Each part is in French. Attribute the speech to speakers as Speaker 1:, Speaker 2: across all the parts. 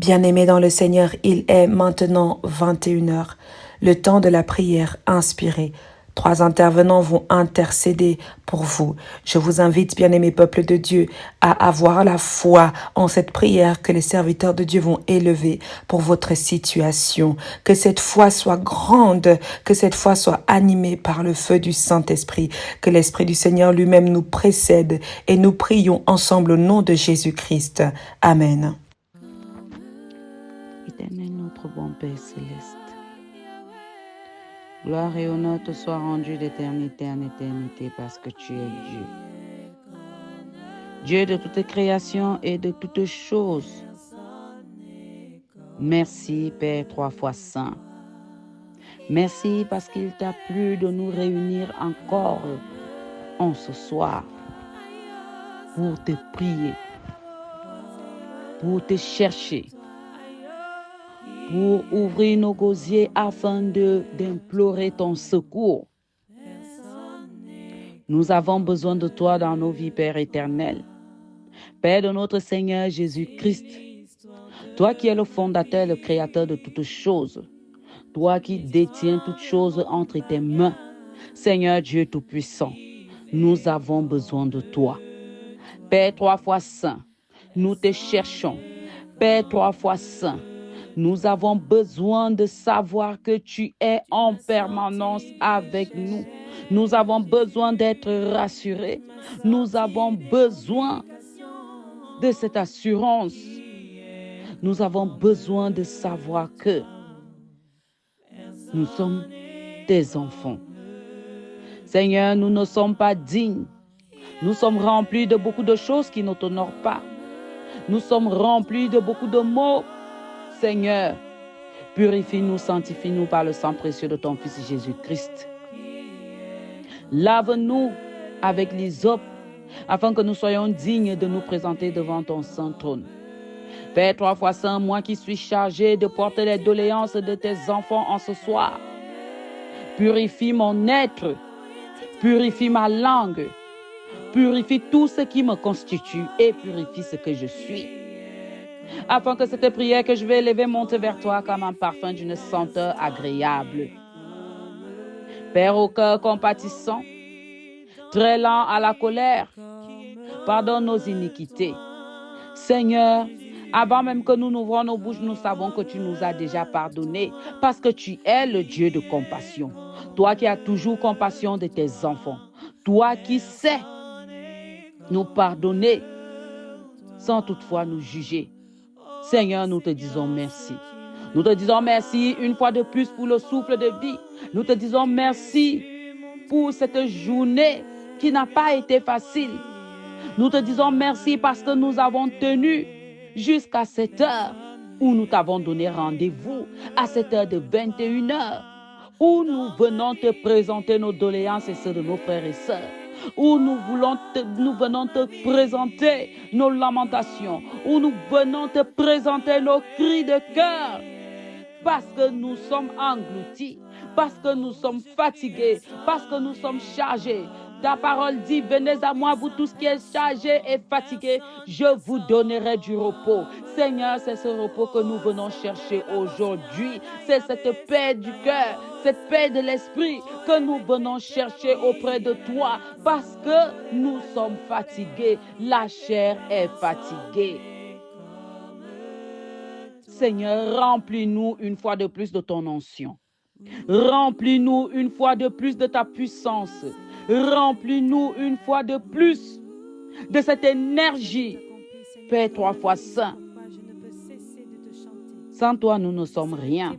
Speaker 1: Bien-aimés dans le Seigneur, il est maintenant 21 heures, le temps de la prière inspirée. 3 intervenants vont intercéder pour vous. Je vous invite, bien-aimés peuple de Dieu, à avoir la foi en cette prière que les serviteurs de Dieu vont élever pour votre situation. Que cette foi soit grande, que cette foi soit animée par le feu du Saint-Esprit, que l'Esprit du Seigneur lui-même nous précède et nous prions ensemble au nom de Jésus-Christ. Amen.
Speaker 2: Éternel notre bon Père céleste, gloire et honneur te soient rendus d'éternité en éternité parce que tu es Dieu. Dieu de toute création et de toutes choses. Merci Père 3 fois saint. Merci parce qu'il t'a plu de nous réunir encore en ce soir pour te prier, pour te chercher, pour ouvrir nos gosiers afin d'implorer ton secours. Nous avons besoin de toi dans nos vies, Père éternel. Père de notre Seigneur Jésus-Christ, toi qui es le fondateur, le créateur de toutes choses, toi qui détiens toutes choses entre tes mains, Seigneur Dieu Tout-Puissant, nous avons besoin de toi. Père 3 fois saint, nous te cherchons. Père 3 fois saint, nous avons besoin de savoir que tu es en permanence avec nous. Nous avons besoin d'être rassurés. Nous avons besoin de cette assurance. Nous avons besoin de savoir que nous sommes tes enfants. Seigneur, nous ne sommes pas dignes. Nous sommes remplis de beaucoup de choses qui ne t'honorent pas. Nous sommes remplis de beaucoup de maux. Seigneur, purifie-nous, sanctifie-nous par le sang précieux de ton Fils Jésus-Christ. Lave-nous avec l'hysope afin que nous soyons dignes de nous présenter devant ton saint trône. Père 3 fois saint, moi qui suis chargé de porter les doléances de tes enfants en ce soir, purifie mon être, purifie ma langue, purifie tout ce qui me constitue et purifie ce que je suis. Afin que cette prière que je vais élever monte vers toi comme un parfum d'une senteur agréable. Père au cœur compatissant, très lent à la colère, pardonne nos iniquités. Seigneur, avant même que nous n'ouvrons nos bouches, nous savons que tu nous as déjà pardonné parce que tu es le Dieu de compassion. Toi qui as toujours compassion de tes enfants. Toi qui sais nous pardonner sans toutefois nous juger. Seigneur, nous te disons merci. Nous te disons merci une fois de plus pour le souffle de vie. Nous te disons merci pour cette journée qui n'a pas été facile. Nous te disons merci parce que nous avons tenu jusqu'à cette heure où nous t'avons donné rendez-vous, à cette heure de 21 heures, où nous venons te présenter nos doléances et ceux de nos frères et sœurs, où nous venons te présenter nos lamentations, où nous venons te présenter nos cris de cœur, parce que nous sommes engloutis, parce que nous sommes fatigués, parce que nous sommes chargés. Ta parole dit, venez à moi, vous tous qui êtes chargés et fatigués, je vous donnerai du repos. Seigneur, c'est ce repos que nous venons chercher aujourd'hui. C'est cette paix du cœur, cette paix de l'esprit que nous venons chercher auprès de toi parce que nous sommes fatigués. La chair est fatiguée. Seigneur, remplis-nous une fois de plus de ton onction. Remplis-nous une fois de plus de ta puissance. Remplis-nous une fois de plus de cette énergie. Père 3 fois saint. Sans toi, nous ne sommes rien.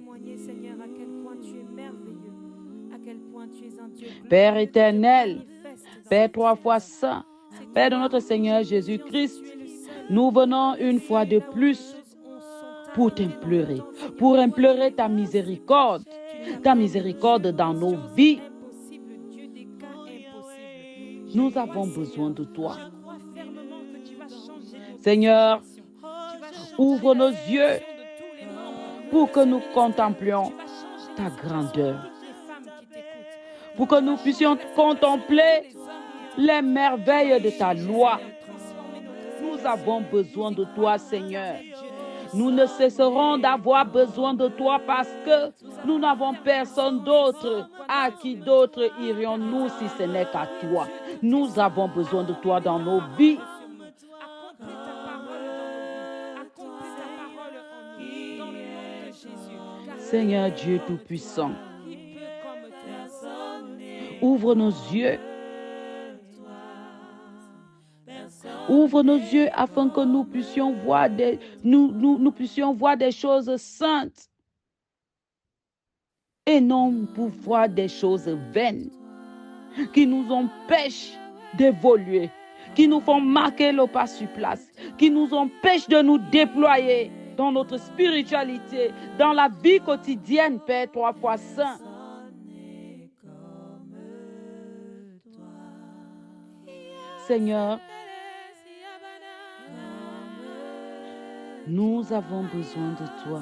Speaker 2: Père éternel, Père 3 fois saint, Père de notre Seigneur Jésus-Christ, nous venons une fois de plus pour implorer ta miséricorde dans nos vies. Nous avons besoin de toi. Seigneur, ouvre nos yeux pour que nous contemplions ta grandeur, pour que nous puissions contempler les merveilles de ta loi. Nous avons besoin de toi, Seigneur. Nous ne cesserons d'avoir besoin de toi parce que nous n'avons personne d'autre. À qui d'autre irions-nous si ce n'est qu'à toi? Nous avons besoin de toi dans nos vies. Seigneur Dieu Tout-Puissant, ouvre nos yeux. Ouvre nos yeux afin que nous puissions voir nous puissions voir des choses saintes et non pour voir des choses vaines qui nous empêchent d'évoluer, qui nous font marquer le pas sur place, qui nous empêchent de nous déployer dans notre spiritualité, dans la vie quotidienne, Père 3 fois saint. Seigneur, nous avons besoin de toi.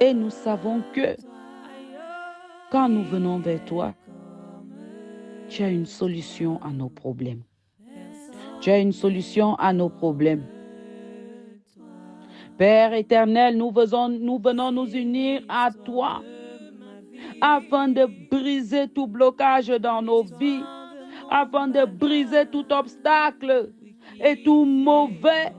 Speaker 2: Et nous savons que quand nous venons vers toi, tu as une solution à nos problèmes. Tu as une solution à nos problèmes. Père éternel, nous venons nous unir à toi afin de briser tout blocage dans nos vies, afin de briser tout obstacle et tout mauvais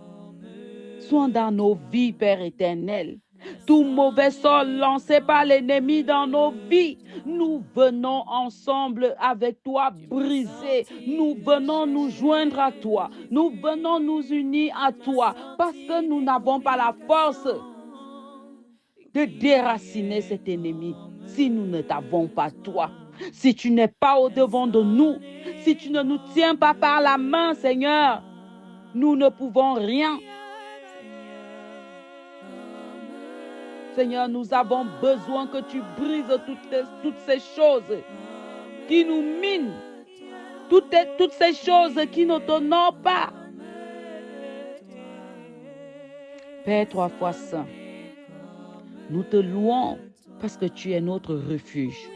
Speaker 2: soit dans nos vies, Père éternel. Tout mauvais sort lancé par l'ennemi dans nos vies, nous venons ensemble avec toi briser. Nous venons nous joindre à toi. Nous venons nous unir à toi parce que nous n'avons pas la force de déraciner cet ennemi si nous ne t'avons pas toi. Si tu n'es pas au-devant de nous, si tu ne nous tiens pas par la main, Seigneur, nous ne pouvons rien. Seigneur, nous avons besoin que tu brises toutes ces choses qui nous minent, toutes ces choses qui ne t'honorent pas. Père 3 fois saint, nous te louons parce que tu es notre refuge.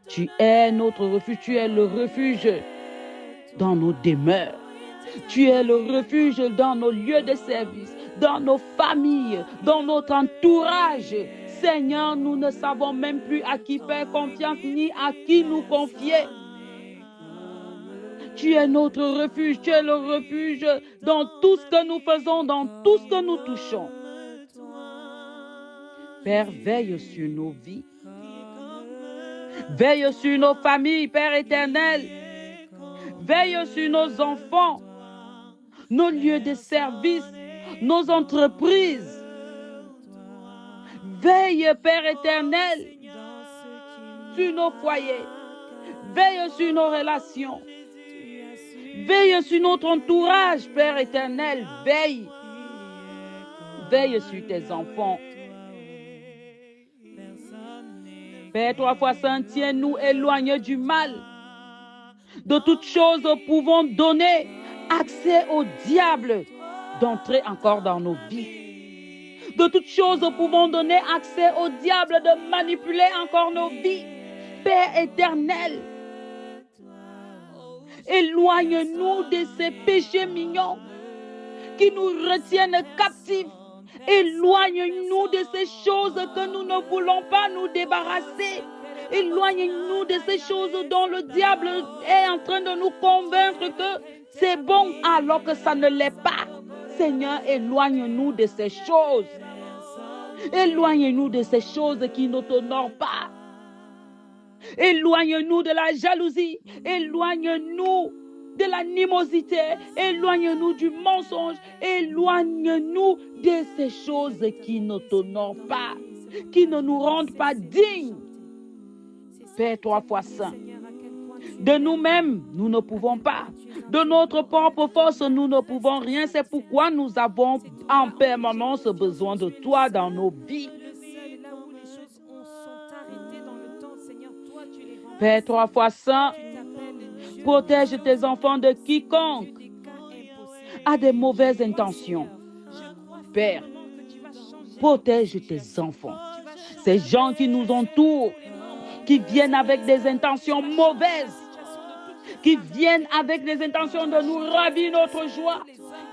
Speaker 2: Tu es notre refuge, tu es le refuge dans nos demeures. Tu es le refuge dans nos lieux de service, dans nos familles, dans notre entourage. Seigneur, nous ne savons même plus à qui faire confiance ni à qui nous confier. Tu es notre refuge, tu es le refuge dans tout ce que nous faisons, dans tout ce que nous touchons. Père, veille sur nos vies. Veille sur nos familles, Père éternel. Veille sur nos enfants, nos lieux de service, nos entreprises. Veille, Père éternel, sur nos foyers. Veille sur nos relations. Veille sur notre entourage, Père éternel. Veille. Veille sur tes enfants. Père 3 fois saint, tiens-nous éloignés du mal. De toutes choses, pouvons donner accès au diable d'entrer encore dans nos vies. De toutes choses, pouvons donner accès au diable de manipuler encore nos vies. Père éternel, éloigne-nous de ces péchés mignons qui nous retiennent captifs. Éloigne-nous de ces choses que nous ne voulons pas nous débarrasser. Éloigne-nous de ces choses dont le diable est en train de nous convaincre que c'est bon alors que ça ne l'est pas. Seigneur, éloigne-nous de ces choses. Éloigne-nous de ces choses qui ne t'honorent pas. Éloigne-nous de la jalousie. Éloigne-nous de l'animosité. Éloigne-nous du mensonge. Éloigne-nous de ces choses qui ne t'honorent pas, qui ne nous rendent pas dignes. Père 3 fois saint, de nous-mêmes, nous ne pouvons pas. De notre propre force, nous ne pouvons rien. C'est pourquoi nous avons en permanence besoin de toi dans nos vies. Père 3 fois saint, protège tes enfants de quiconque a des mauvaises intentions. Père, protège tes enfants. Ces gens qui nous entourent, qui viennent avec des intentions mauvaises, qui viennent avec des intentions de nous ravir notre joie,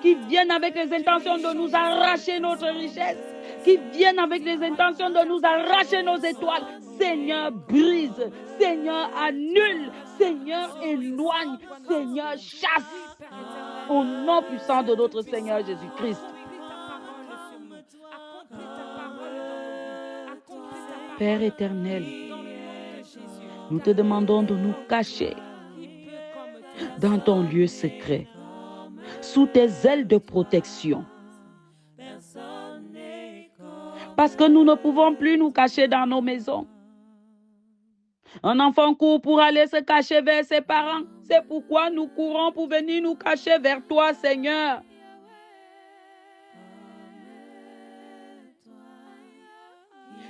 Speaker 2: qui qui viennent avec les intentions de nous arracher notre richesse, qui viennent avec les intentions de nous arracher nos étoiles. Seigneur, brise. Seigneur, annule. Seigneur, éloigne. Seigneur, chasse. Au nom puissant de notre Seigneur Jésus-Christ. Père éternel, nous te demandons de nous cacher dans ton lieu secret, sous tes ailes de protection. Parce que nous ne pouvons plus nous cacher dans nos maisons. Un enfant court pour aller se cacher vers ses parents. C'est pourquoi nous courons pour venir nous cacher vers toi, Seigneur.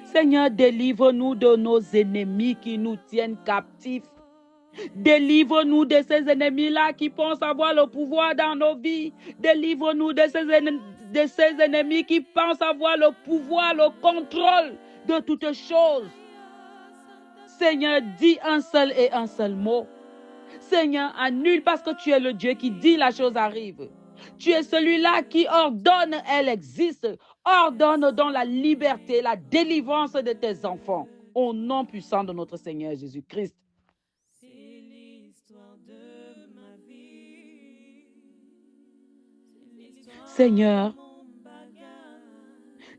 Speaker 2: Seigneur, délivre-nous de nos ennemis qui nous tiennent captifs. Délivre-nous de ces ennemis-là qui pensent avoir le pouvoir dans nos vies. Délivre-nous de ces ennemis qui pensent avoir le pouvoir, le contrôle de toutes choses. Seigneur, dis un seul et un seul mot. Seigneur, annule parce que tu es le Dieu qui dit la chose arrive. Tu es celui-là qui ordonne, elle existe. Ordonne donc la liberté, la délivrance de tes enfants. Au nom puissant de notre Seigneur Jésus-Christ. Seigneur,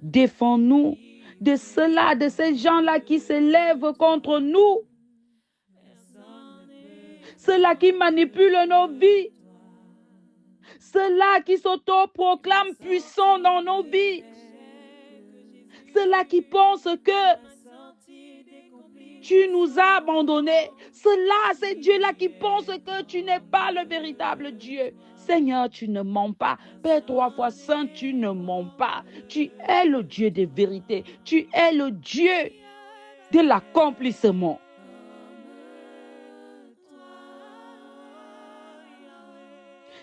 Speaker 2: défends-nous de ceux-là, de ces gens-là qui s'élèvent contre nous. Ceux-là qui manipulent nos vies. Ceux-là qui s'autoproclament puissants dans nos vies. Ceux-là qui pensent que tu nous as abandonnés. Ceux-là, ces dieux-là qui pensent que tu n'es pas le véritable Dieu. Seigneur, tu ne mens pas. Père 3 fois saint, tu ne mens pas. Tu es le Dieu de vérité. Tu es le Dieu de l'accomplissement.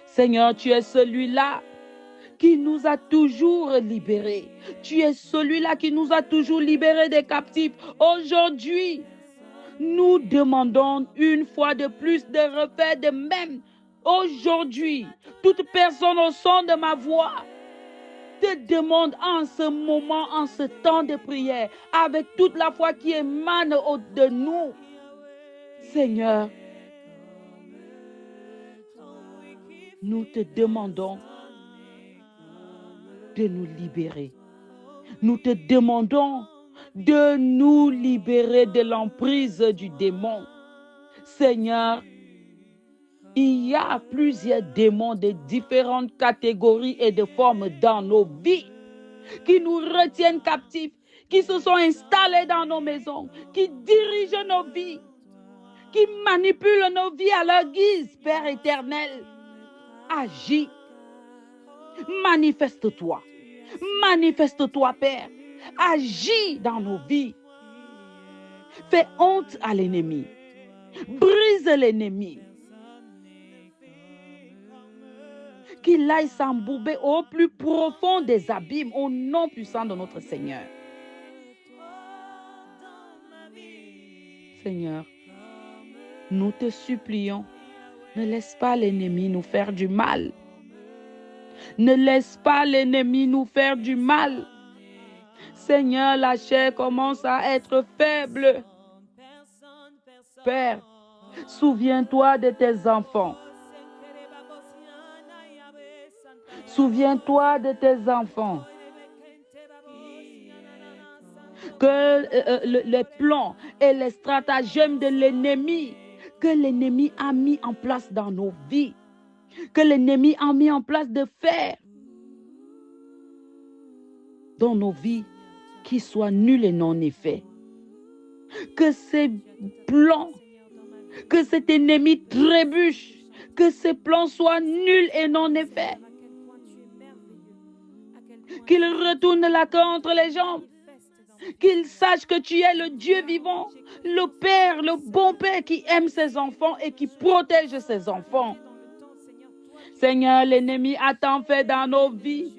Speaker 2: Seigneur, tu es celui-là qui nous a toujours libérés. Tu es celui-là qui nous a toujours libérés des captifs. Aujourd'hui, nous demandons une fois de plus de refaire de même. Aujourd'hui, toute personne au son de ma voix te demande en ce moment, en ce temps de prière, avec toute la foi qui émane de nous. Seigneur, nous te demandons de nous libérer. Nous te demandons de nous libérer de l'emprise du démon. Seigneur, il y a plusieurs démons de différentes catégories et de formes dans nos vies qui nous retiennent captifs, qui se sont installés dans nos maisons, qui dirigent nos vies, qui manipulent nos vies à leur guise. Père éternel, agis. Manifeste-toi. Manifeste-toi, Père. Agis dans nos vies. Fais honte à l'ennemi. Brise l'ennemi. Qu'il aille s'embourber au plus profond des abîmes au nom puissant de notre Seigneur. Seigneur, nous te supplions, ne laisse pas l'ennemi nous faire du mal. Ne laisse pas l'ennemi nous faire du mal. Seigneur, la chair commence à être faible. Père, souviens-toi de tes enfants. Souviens-toi de tes enfants. Que les plans et les stratagèmes de l'ennemi, que l'ennemi a mis en place dans nos vies, que l'ennemi a mis en place de faire dans nos vies, qui soient nuls et non effets. Que ces plans, que cet ennemi trébuche, que ces plans soient nuls et non effets. Qu'il retourne la queue entre les jambes. Qu'il sache que tu es le Dieu vivant, le Père, le bon Père qui aime ses enfants et qui protège ses enfants. Seigneur, l'ennemi a tant fait dans nos vies.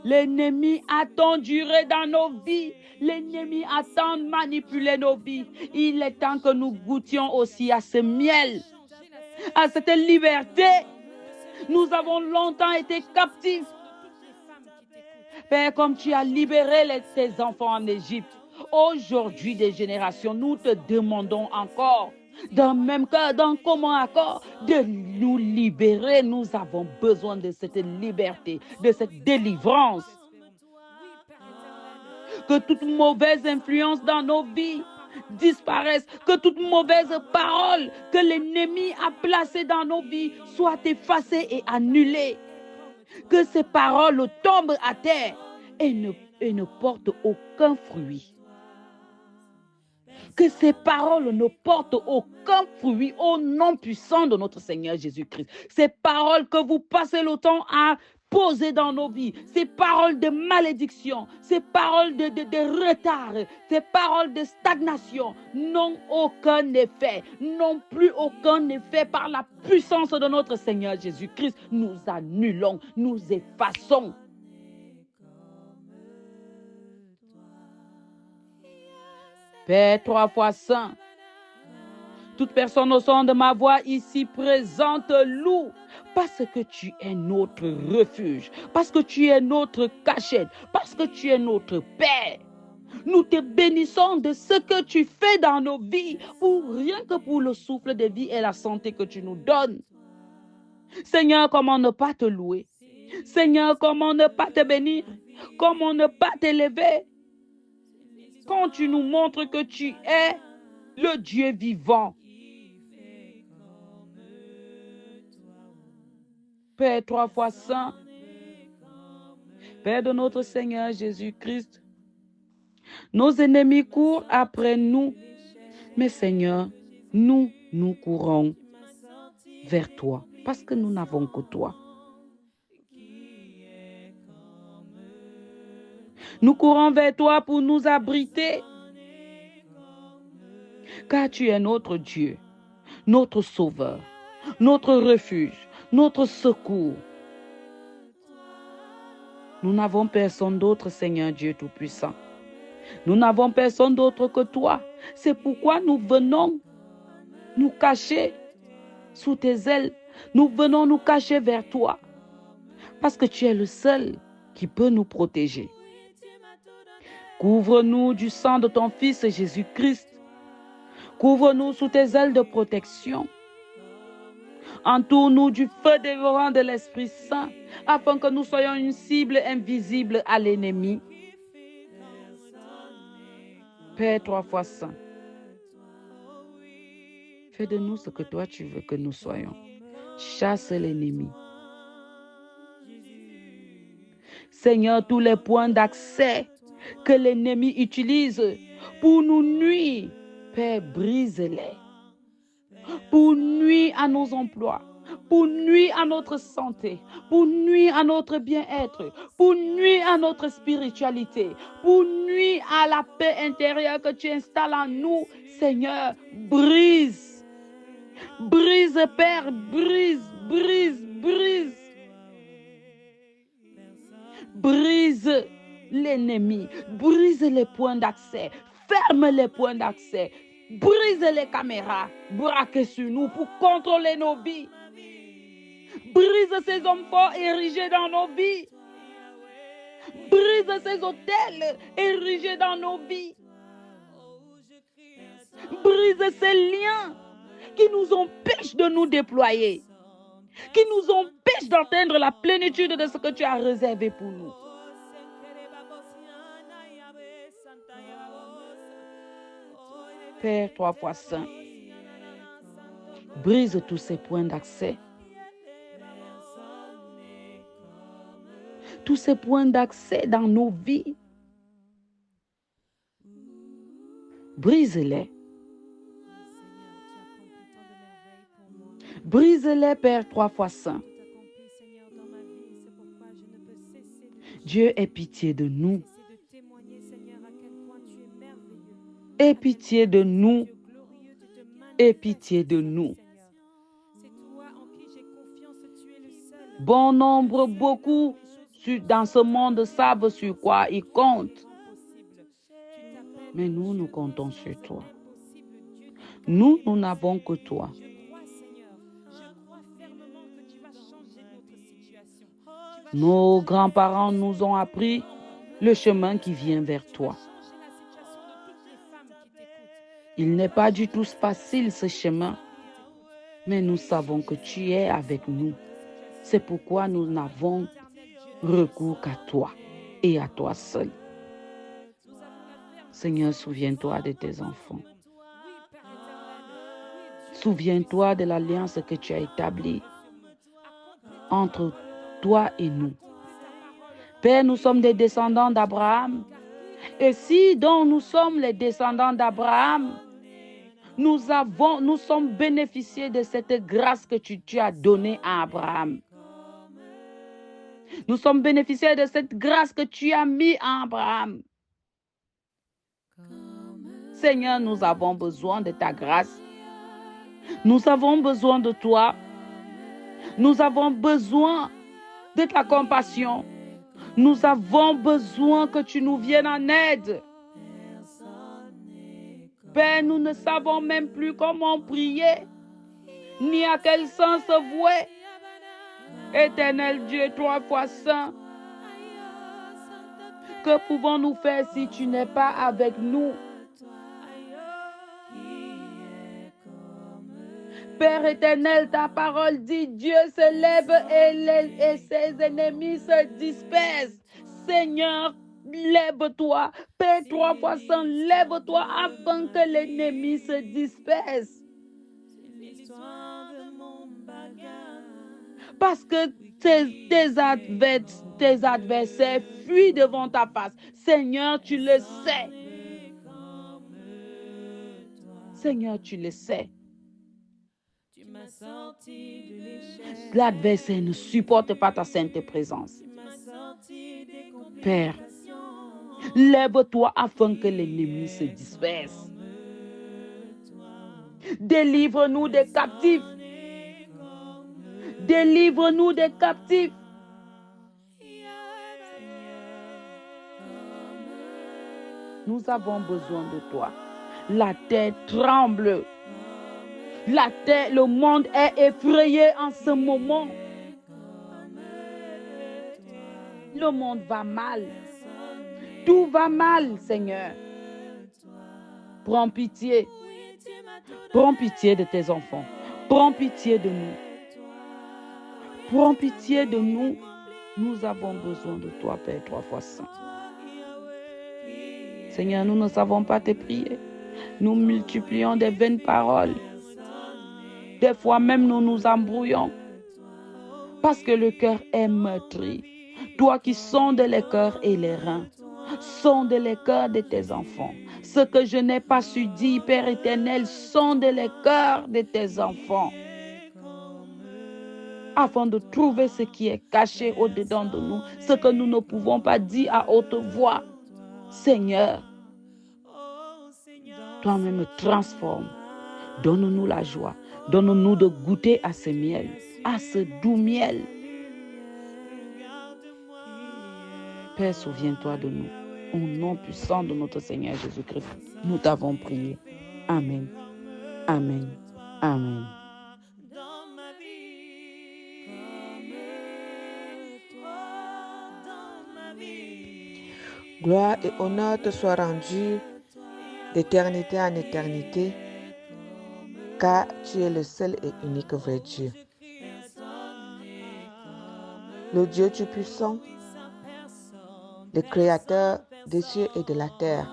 Speaker 2: L'ennemi a tant duré dans nos vies. L'ennemi a tant manipulé nos vies. Il est temps que nous goûtions aussi à ce miel, à cette liberté Nous avons longtemps été captifs. Père, comme tu as libéré tes enfants en Égypte, aujourd'hui des générations, nous te demandons encore, d'un même cœur, d'un commun accord, de nous libérer. Nous avons besoin de cette liberté, de cette délivrance. Que toute mauvaise influence dans nos vies disparaisse, que toute mauvaise parole que l'ennemi a placée dans nos vies soit effacée et annulée. Que ces paroles tombent à terre et ne portent aucun fruit. Que ces paroles ne portent aucun fruit au nom puissant de notre Seigneur Jésus-Christ. Ces paroles que vous passez le temps à poser dans nos vies, ces paroles de malédiction, ces paroles de retard, ces paroles de stagnation n'ont aucun effet, n'ont plus aucun effet par la puissance de notre Seigneur Jésus-Christ. Nous annulons, nous effaçons. Père 3 fois saint, toute personne au son de ma voix ici présente loue, parce que tu es notre refuge, parce que tu es notre cachette, parce que tu es notre Père. Nous te bénissons de ce que tu fais dans nos vies, rien que pour le souffle de vie et la santé que tu nous donnes. Seigneur, comment ne pas te louer? Seigneur, comment ne pas te bénir? Comment ne pas t'élever? Quand tu nous montres que tu es le Dieu vivant. Père 3 fois saint, Père de notre Seigneur Jésus-Christ, nos ennemis courent après nous, mais Seigneur, nous courons vers toi, parce que nous n'avons que toi. Nous courons vers toi pour nous abriter, car tu es notre Dieu, notre Sauveur, notre refuge, notre secours. Nous n'avons personne d'autre, Seigneur Dieu Tout-Puissant. Nous n'avons personne d'autre que toi. C'est pourquoi nous venons nous cacher sous tes ailes. Nous venons nous cacher vers toi, parce que tu es le seul qui peut nous protéger. Couvre-nous du sang de ton Fils Jésus-Christ. Couvre-nous sous tes ailes de protection. Entoure-nous du feu dévorant de l'Esprit Saint, afin que nous soyons une cible invisible à l'ennemi. Père 3 fois saint, fais de nous ce que toi tu veux que nous soyons. Chasse l'ennemi. Seigneur, tous les points d'accès que l'ennemi utilise pour nous nuire, Père, brise-les. Pour nuire à nos emplois, pour nuire à notre santé, pour nuire à notre bien-être, pour nuire à notre spiritualité, pour nuire à la paix intérieure que tu installes en nous, Seigneur, brise. Brise, Père, brise, brise, brise. Brise l'ennemi, brise les points d'accès, ferme les points d'accès, brise les caméras braquées sur nous pour contrôler nos vies. Brise ces hommes forts érigés dans nos vies. Brise ces hôtels érigés dans nos vies. Brise ces liens qui nous empêchent de nous déployer, qui nous empêchent d'atteindre la plénitude de ce que tu as réservé pour nous. Père 3 fois saint, brise tous ces points d'accès. Tous ces points d'accès dans nos vies. Brise-les. Brise-les, Père 3 fois saint. Dieu ait pitié de nous. Aie pitié de nous. Aie pitié de nous. Bon nombre, beaucoup dans ce monde savent sur quoi ils comptent. Mais nous comptons sur toi. Nous n'avons que toi. Nos grands-parents nous ont appris le chemin qui vient vers toi. Il n'est pas du tout facile ce chemin, mais nous savons que tu es avec nous. C'est pourquoi nous n'avons recours qu'à toi et à toi seul. Seigneur, souviens-toi de tes enfants. Souviens-toi de l'alliance que tu as établie entre toi et nous. Père, nous sommes des descendants d'Abraham. Et si donc nous sommes les descendants d'Abraham, nous sommes bénéficiés de cette grâce que tu as donnée à Abraham. Nous sommes bénéficiaires de cette grâce que tu as mis à Abraham. Seigneur, nous avons besoin de ta grâce. Nous avons besoin de toi. Nous avons besoin de ta compassion. Nous avons besoin que tu nous viennes en aide. Père, nous ne savons même plus comment prier, ni à quel sens se vouer. Éternel Dieu, 3 fois saint, que pouvons-nous faire si tu n'es pas avec nous? Père éternel, ta parole dit, Dieu se lève et ses ennemis se dispersent. Seigneur, lève-toi. Père 3 fois saint, lève-toi afin que l'ennemi se disperse. Parce que tes adversaires fuient devant ta face. Seigneur, tu le sais. Seigneur, tu le sais. L'adversaire ne supporte pas ta sainte présence. Père, lève-toi afin que l'ennemi se disperse. Délivre-nous des captifs. Délivre-nous des captifs. Nous avons besoin de toi. La terre tremble. La terre, le monde est effrayé en ce moment. Le monde va mal. Tout va mal, Seigneur. Prends pitié. Prends pitié de tes enfants. Prends pitié de nous. Prends pitié de nous. Nous avons besoin de toi, Père 3 fois saint. Seigneur, nous ne savons pas te prier. Nous multiplions des vaines paroles. Des fois même, nous nous embrouillons. Parce que le cœur est meurtri. Toi qui sondes les cœurs et les reins, sonde les cœurs de tes enfants. Ce que je n'ai pas su dire, Père éternel, sonde les cœurs de tes enfants. Afin de trouver ce qui est caché au-dedans de nous, ce que nous ne pouvons pas dire à haute voix. Seigneur, toi-même transforme. Donne-nous la joie. Donne-nous de goûter à ce miel, à ce doux miel. Père, souviens-toi de nous. Au nom puissant de notre Seigneur Jésus-Christ, nous t'avons prié. Amen. Amen. Amen.
Speaker 1: Gloire et honneur te soient rendus d'éternité en éternité, car tu es le seul et unique vrai Dieu. Le Dieu Tout-Puissant, le Créateur des cieux et de la terre.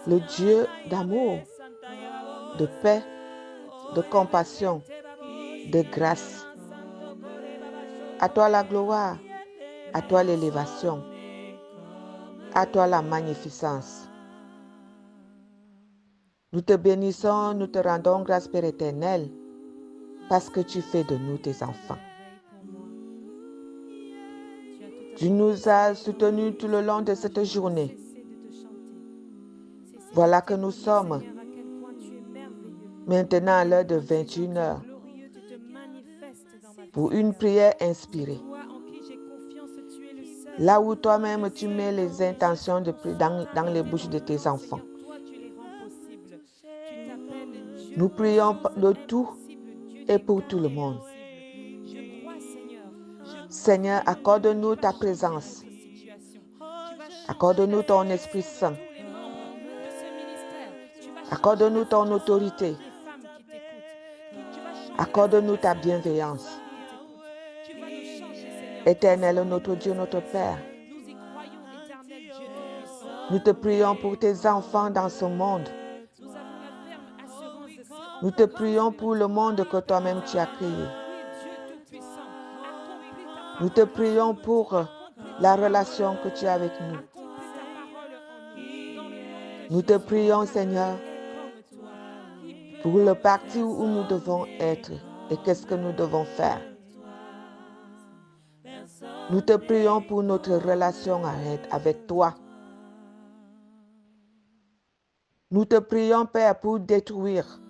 Speaker 1: Le Dieu d'amour, de paix, de compassion, de grâce. À toi la gloire, à toi l'élévation, à toi la magnificence. Nous te bénissons, nous te rendons grâce, Père éternel, parce que tu fais de nous tes enfants. Tu nous as soutenus tout le long de cette journée. Voilà que nous sommes maintenant à l'heure de 21 heures pour une prière inspirée. Là où toi-même tu mets les intentions de prier dans les bouches de tes enfants. Nous prions de tout et pour tout le monde.
Speaker 3: Seigneur, accorde-nous ta présence. Accorde-nous ton Esprit Saint. Accorde-nous ton autorité. Accorde-nous ta bienveillance. Éternel, notre Dieu, notre Père, nous te prions pour tes enfants dans ce monde. Nous te prions pour le monde que toi-même tu as créé. Nous te prions pour la relation que tu as avec nous. Nous te prions, Seigneur, pour le parti où nous devons être et qu'est-ce que nous devons faire. Nous te prions pour notre relation avec toi. Nous te prions, Père, pour détruire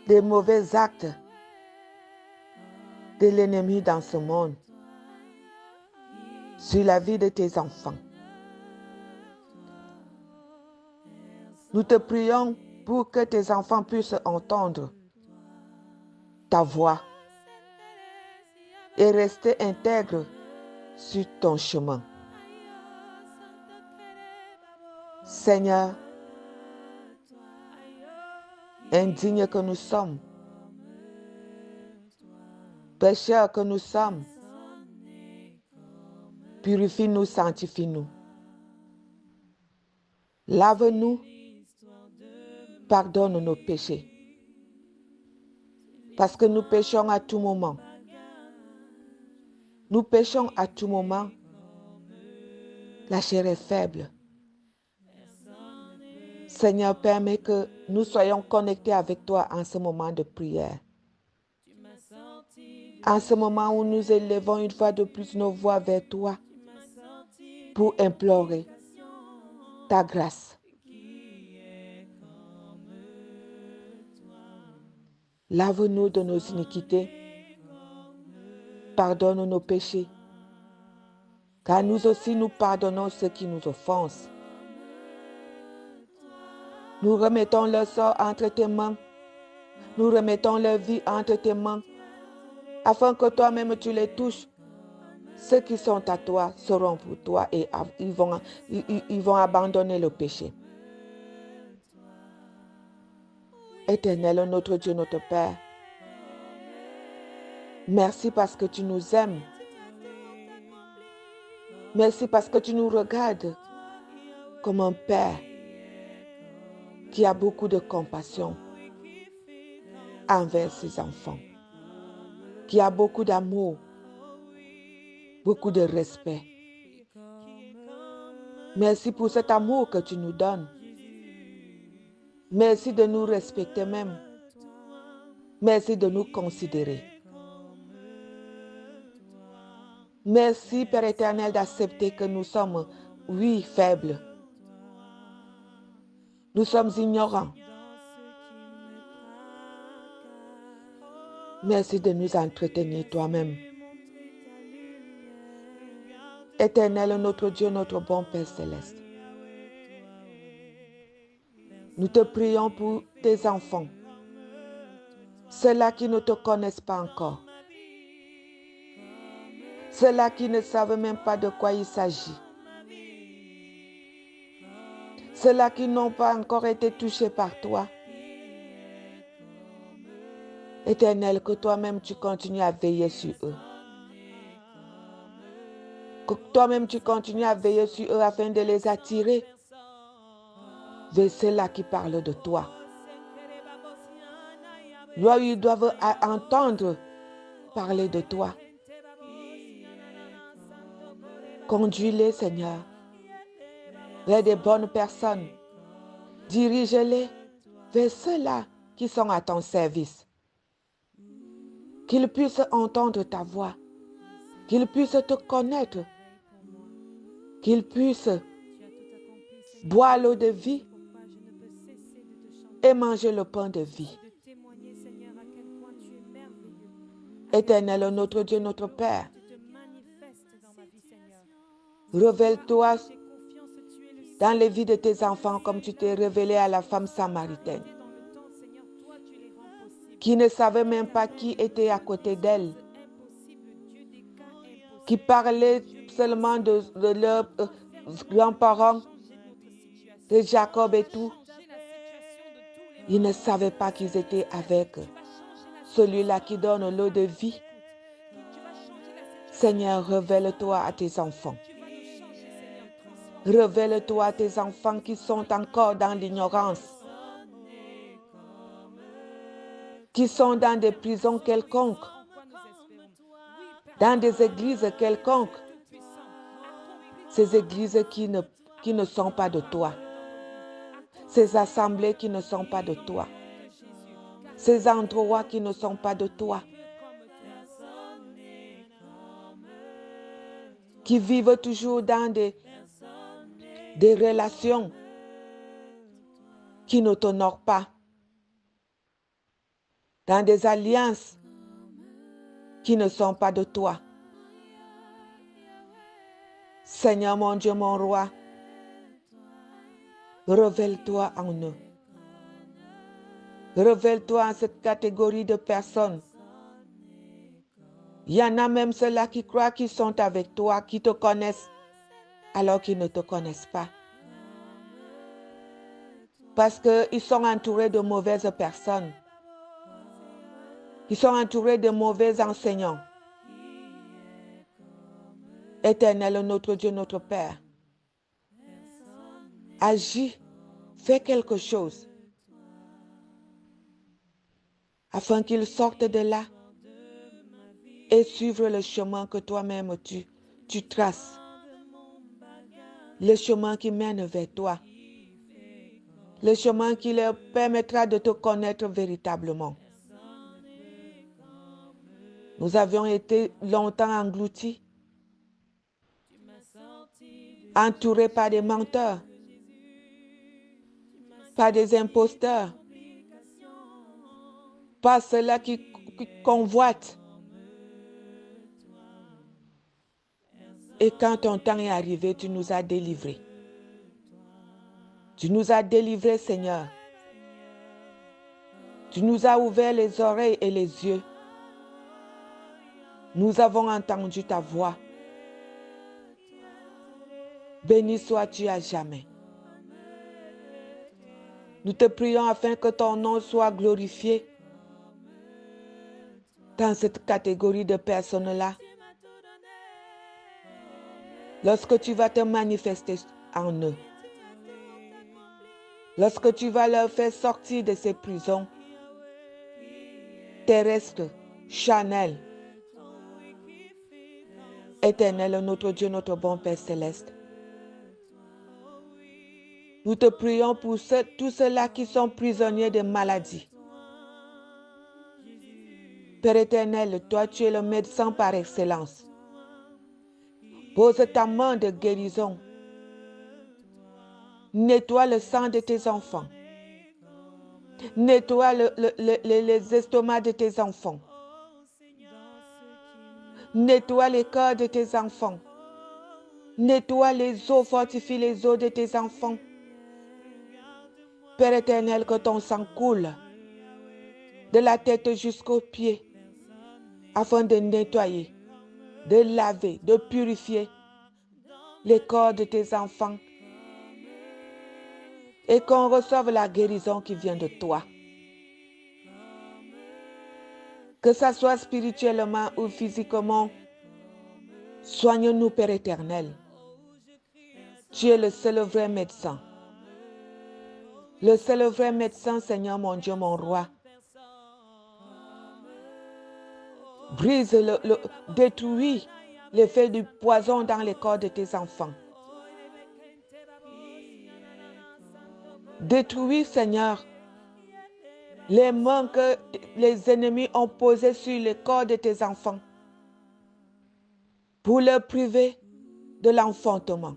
Speaker 3: les mauvais actes de l'ennemi dans ce monde sur la vie de tes enfants. Nous te prions pour que tes enfants puissent entendre ta voix et rester intègres sur ton chemin. Seigneur, indignes que nous sommes, pécheurs que nous sommes, purifie-nous, sanctifie-nous. Lave-nous, pardonne nos péchés. Parce que nous péchons à tout moment. Nous péchons à tout moment. La chair est faible. Seigneur, permets que nous soyons connectés avec toi en ce moment de prière. En ce moment où nous élevons une fois de plus nos voix vers toi pour implorer ta grâce. Lave-nous de nos iniquités. Pardonne nos péchés. Car nous aussi nous pardonnons ceux qui nous offensent. Nous remettons leur sort entre tes mains. Nous remettons leur vie entre tes mains. Afin que toi-même tu les touches. Ceux qui sont à toi seront pour toi et ils vont abandonner le péché. Éternel, notre Dieu, notre Père, merci parce que tu nous aimes. Merci parce que tu nous regardes comme un Père qui a beaucoup de compassion envers ses enfants, qui a beaucoup d'amour, beaucoup de respect. Merci pour cet amour que tu nous donnes. Merci de nous respecter même. Merci de nous considérer. Merci, Père éternel, d'accepter que nous sommes, oui, faibles. Nous sommes ignorants. Merci de nous entretenir toi-même. Éternel, notre Dieu, notre bon Père céleste. Nous te prions pour tes enfants, ceux-là qui ne te connaissent pas encore, ceux-là qui ne savent même pas de quoi il s'agit, ceux-là qui n'ont pas encore été touchés par toi. Éternel, que toi-même tu continues à veiller sur eux. Que toi-même tu continues à veiller sur eux afin de les attirer vers ceux-là qui parlent de toi. Là où ils doivent entendre parler de toi. Conduis-les, Seigneur, vers des bonnes personnes. Dirige-les vers ceux-là qui sont à ton service. Qu'ils puissent entendre ta voix. Qu'ils puissent te connaître. Qu'ils puissent boire l'eau de vie et manger le pain de vie. Éternel, notre Dieu, notre Père, révèle-toi dans les vies de tes enfants comme tu t'es révélé à la femme samaritaine, qui ne savait même pas qui était à côté d'elle qui parlaient seulement de leurs grands-parents, de Jacob et tout. Ils ne savaient pas qu'ils étaient avec celui-là qui donne l'eau de vie. Seigneur, révèle-toi à tes enfants. Révèle-toi à tes enfants qui sont encore dans l'ignorance, qui sont dans des prisons quelconques, dans des églises quelconques, ces églises qui ne sont pas de toi, ces assemblées qui ne sont pas de toi, ces endroits qui ne sont pas de toi, qui vivent toujours dans des relations qui ne t'honorent pas, dans des alliances qui ne sont pas de toi. Seigneur mon Dieu, mon roi, révèle-toi en eux. Révèle-toi en cette catégorie de personnes. Il y en a même ceux-là qui croient qu'ils sont avec toi, qui te connaissent, alors qu'ils ne te connaissent pas. Parce qu'ils sont entourés de mauvaises personnes. Ils sont entourés de mauvais enseignants. Éternel, notre Dieu, notre Père, agis, fais quelque chose, afin qu'ils sortent de là et suivent le chemin que toi-même tu traces, le chemin qui mène vers toi, le chemin qui leur permettra de te connaître véritablement. Nous avions été longtemps engloutis, entourés par des menteurs, par des imposteurs, par ceux-là qui convoitent. Et quand ton temps est arrivé, tu nous as délivrés. Tu nous as délivrés, Seigneur. Tu nous as ouvert les oreilles et les yeux. Nous avons entendu ta voix. Béni sois-tu à jamais. Nous te prions afin que ton nom soit glorifié dans cette catégorie de personnes-là. Lorsque tu vas te manifester en eux, lorsque tu vas leur faire sortir de ces prisons terrestres, charnelles, Éternel, notre Dieu, notre bon Père céleste, nous te prions pour tous ceux-là qui sont prisonniers de maladies. Père éternel, toi tu es le médecin par excellence. Pose ta main de guérison. Nettoie le sang de tes enfants. Nettoie les estomacs de tes enfants. Nettoie les cœurs de tes enfants. Nettoie les os, fortifie les os de tes enfants. Père éternel, que ton sang coule de la tête jusqu'aux pieds afin de nettoyer, de laver, de purifier les corps de tes enfants et qu'on reçoive la guérison qui vient de toi. Que ça soit spirituellement ou physiquement, soigne-nous, Père éternel. Tu es le seul vrai médecin. Le seul vrai médecin, Seigneur mon Dieu, mon roi. Brise, détruis l'effet du poison dans les corps de tes enfants. Détruis, Seigneur, les mains que les ennemis ont posées sur les corps de tes enfants pour leur priver de l'enfantement,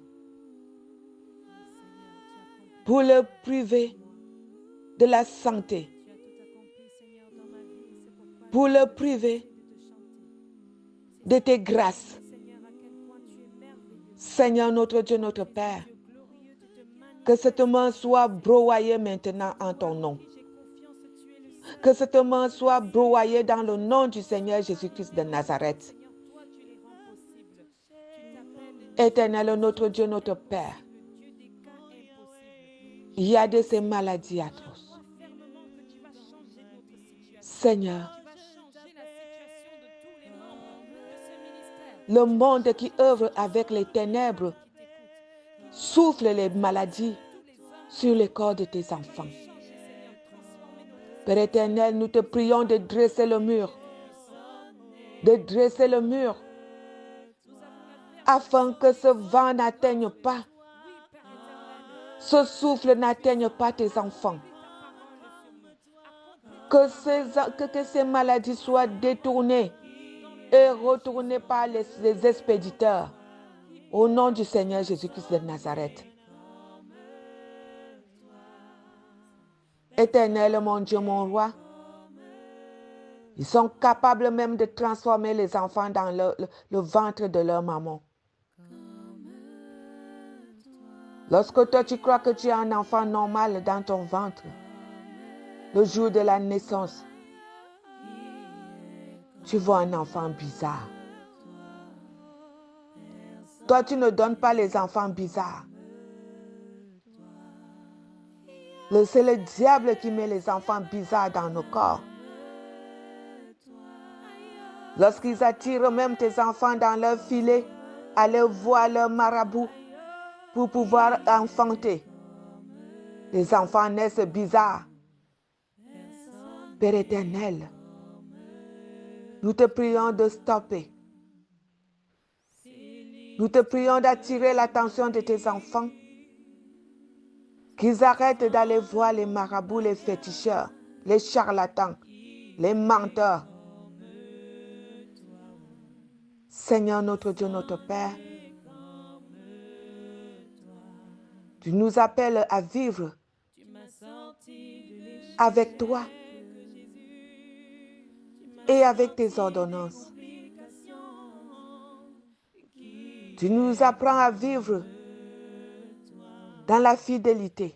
Speaker 3: pour leur priver de la santé, pour leur priver de tes grâces. Seigneur, notre Dieu, notre Père, que cette main soit broyée maintenant en ton nom. Que cette main soit broyée dans le nom du Seigneur Jésus-Christ de Nazareth. Éternel, notre Dieu, notre Père, il y a de ces maladies atroces. Seigneur, le monde qui œuvre avec les ténèbres souffle les maladies sur le corps de tes enfants. Père éternel, nous te prions de dresser le mur, afin que ce vent n'atteigne pas, ce souffle n'atteigne pas tes enfants. Que ces maladies soient détournées et retournées par les expéditeurs. Au nom du Seigneur Jésus-Christ de Nazareth. Éternel, mon Dieu, mon roi, ils sont capables même de transformer les enfants dans le ventre de leur maman. Lorsque toi tu crois que tu as un enfant normal dans ton ventre, le jour de la naissance, tu vois un enfant bizarre. Toi, tu ne donnes pas les enfants bizarres. C'est le diable qui met les enfants bizarres dans nos corps. Lorsqu'ils attirent même tes enfants dans leur filet, aller voir leur marabout pour pouvoir enfanter. Les enfants naissent bizarres. Père éternel, nous te prions de stopper. Nous te prions d'attirer l'attention de tes enfants, qu'ils arrêtent d'aller voir les marabouts, les féticheurs, les charlatans, les menteurs. Seigneur notre Dieu, notre Père, tu nous appelles à vivre avec toi et avec tes ordonnances. Tu nous apprends à vivre dans la fidélité,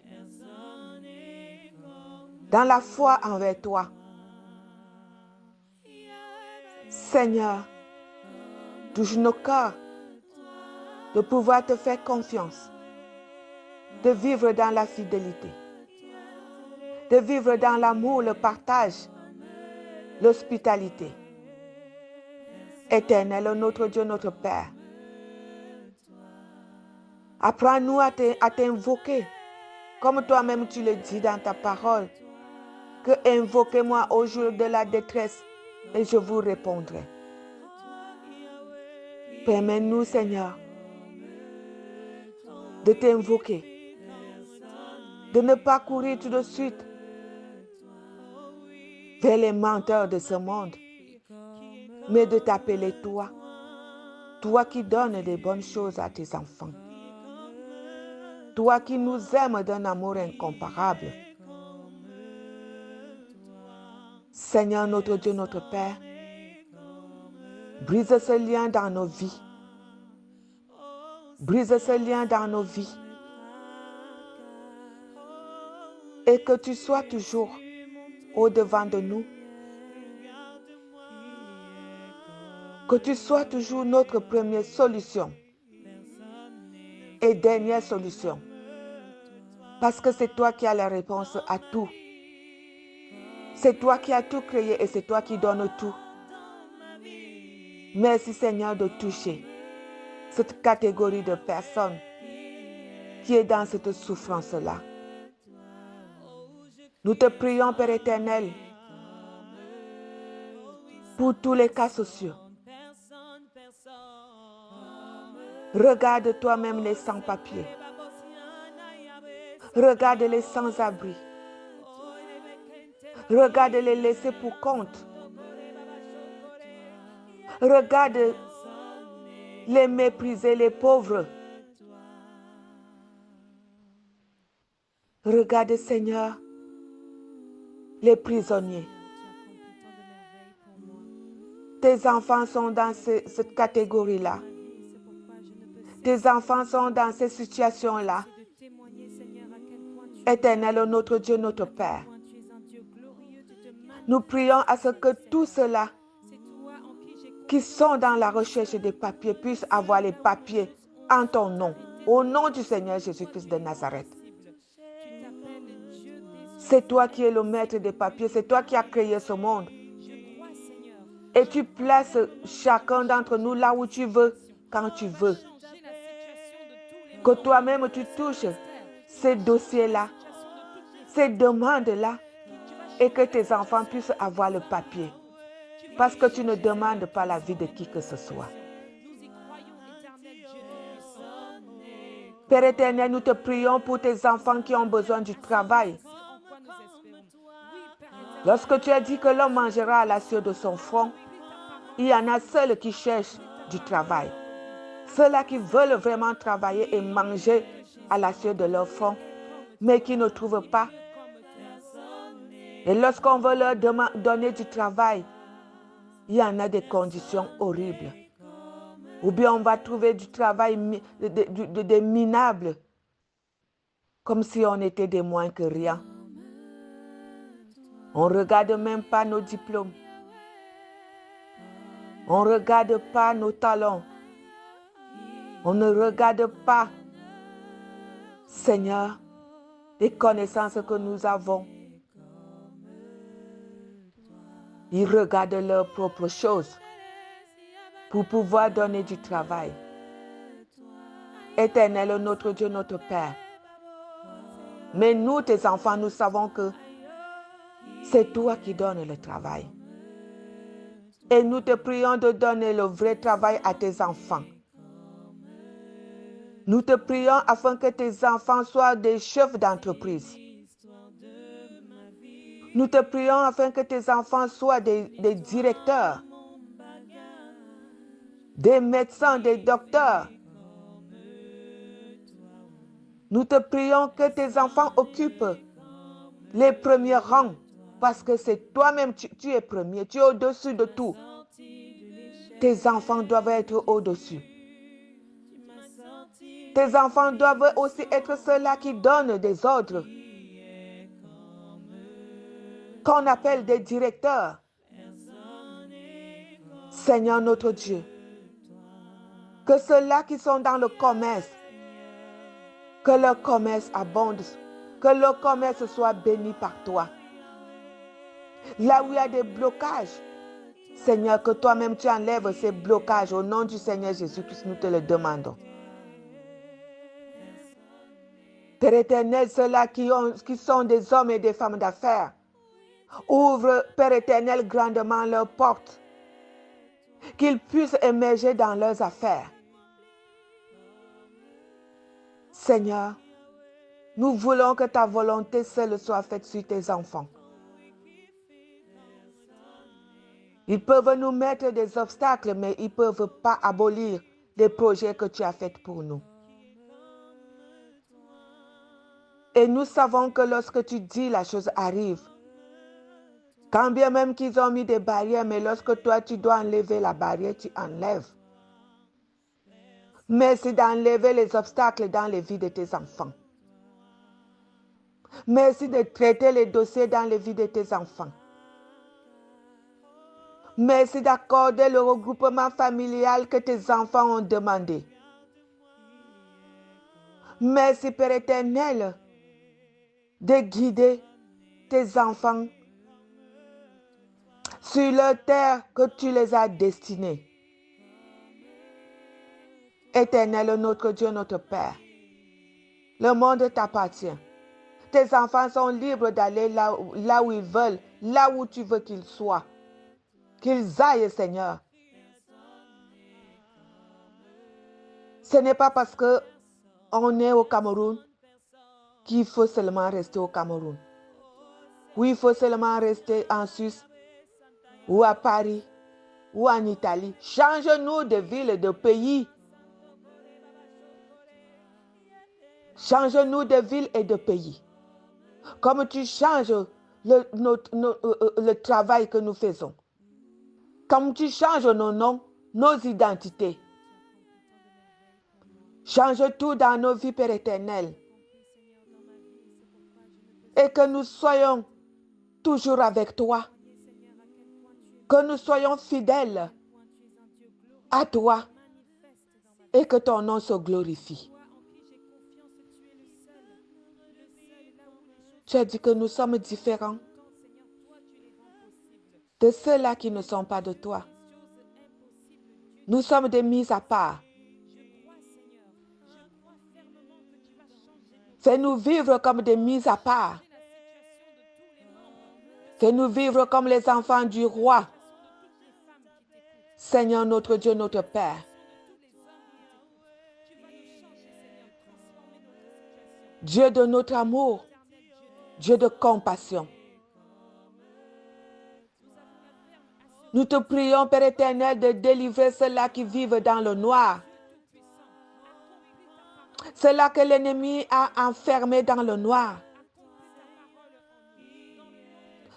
Speaker 3: dans la foi envers toi. Seigneur, touche nos cœurs de pouvoir te faire confiance, de vivre dans la fidélité, de vivre dans l'amour, le partage, l'hospitalité. Éternel, notre Dieu, notre Père, apprends-nous à t'invoquer, comme toi-même tu le dis dans ta parole, que invoquez-moi au jour de la détresse et je vous répondrai. Permets-nous, Seigneur, de t'invoquer, de ne pas courir tout de suite vers les menteurs de ce monde, mais de t'appeler toi, toi qui donnes des bonnes choses à tes enfants. Toi qui nous aimes d'un amour incomparable. Seigneur notre Dieu, notre Père, brise ce lien dans nos vies. Brise ce lien dans nos vies. Et que tu sois toujours au-devant de nous. Que tu sois toujours notre première solution et dernière solution. Parce que c'est toi qui as la réponse à tout. C'est toi qui as tout créé et c'est toi qui donnes tout. Merci Seigneur de toucher cette catégorie de personnes qui est dans cette souffrance-là. Nous te prions, Père éternel, pour tous les cas sociaux. Regarde toi-même les sans-papiers. Regarde les sans-abri. Regarde les laissés pour compte. Regarde les méprisés, les pauvres. Regarde, Seigneur, les prisonniers. Tes enfants sont dans cette catégorie-là. Tes enfants sont dans ces situations-là. Éternel, notre Dieu, notre Père, nous prions à ce que tous ceux-là qui sont dans la recherche des papiers puissent avoir les papiers en ton nom, au nom du Seigneur Jésus-Christ de Nazareth. C'est toi qui es le maître des papiers, c'est toi qui as créé ce monde. Et tu places chacun d'entre nous là où tu veux, quand tu veux. Que toi-même tu touches ces dossiers-là, ces demandes-là, et que tes enfants puissent avoir le papier. Parce que tu ne demandes pas la vie de qui que ce soit. Père éternel, nous te prions pour tes enfants qui ont besoin du travail. Lorsque tu as dit que l'homme mangera à la sueur de son front, il y en a ceux qui cherchent du travail. Ceux-là qui veulent vraiment travailler et manger à la sueur de leur front, mais qui ne trouvent pas. Et lorsqu'on veut leur donner du travail, il y en a des conditions horribles. Ou bien on va trouver du travail des minables, comme si on était des moins que rien. On ne regarde même pas nos diplômes. On ne regarde pas nos talents. On ne regarde pas, Seigneur, les connaissances que nous avons. Ils regardent leurs propres choses pour pouvoir donner du travail. Éternel, notre Dieu, notre Père. Mais nous, tes enfants, nous savons que c'est toi qui donnes le travail. Et nous te prions de donner le vrai travail à tes enfants. Nous te prions afin que tes enfants soient des chefs d'entreprise. Nous te prions afin que tes enfants soient des directeurs, des médecins, des docteurs. Nous te prions que tes enfants occupent les premiers rangs parce que c'est toi-même, tu es premier, tu es au-dessus de tout. Tes enfants doivent être au-dessus. Tes enfants doivent aussi être ceux-là qui donnent des ordres, qu'on appelle des directeurs. Seigneur notre Dieu, que ceux-là qui sont dans le commerce, que leur commerce abonde, que leur commerce soit béni par toi. Là où il y a des blocages, Seigneur, que toi-même tu enlèves ces blocages. Au nom du Seigneur Jésus-Christ, nous te le demandons. Père éternel, ceux-là qui sont des hommes et des femmes d'affaires, ouvre, Père éternel, grandement leurs portes, qu'ils puissent émerger dans leurs affaires. Seigneur, nous voulons que ta volonté seule soit faite sur tes enfants. Ils peuvent nous mettre des obstacles, mais ils ne peuvent pas abolir les projets que tu as faits pour nous. Et nous savons que lorsque tu dis, la chose arrive. Quand bien même qu'ils ont mis des barrières, mais lorsque toi, tu dois enlever la barrière, tu enlèves. Merci d'enlever les obstacles dans les vies de tes enfants. Merci de traiter les dossiers dans les vies de tes enfants. Merci d'accorder le regroupement familial que tes enfants ont demandé. Merci, Père éternel, de guider tes enfants sur leur terre que tu les as destinés. Éternel, notre Dieu, notre Père, le monde t'appartient. Tes enfants sont libres d'aller là où ils veulent, là où tu veux qu'ils soient. Qu'ils aillent, Seigneur. Ce n'est pas parce qu'on est au Cameroun qu'il faut seulement rester au Cameroun. Oui, il faut seulement rester en Suisse ou à Paris ou en Italie. Change-nous de ville, de pays. Change-nous de ville et de pays. Comme tu changes le travail que nous faisons. Comme tu changes nos noms, nos identités. Change tout dans nos vies, Père éternel. Et que nous soyons toujours avec toi. Que nous soyons fidèles à toi. et que ton nom se glorifie. Tu as dit que nous sommes différents de ceux-là qui ne sont pas de toi. Nous sommes des mises à part. Fais-nous vivre comme des mises à part. Fais-nous vivre comme les enfants du roi. Seigneur notre Dieu, notre Père. Dieu de notre amour, Dieu de compassion. Nous te prions, Père éternel, de délivrer ceux-là qui vivent dans le noir. Ceux-là que l'ennemi a enfermés dans le noir.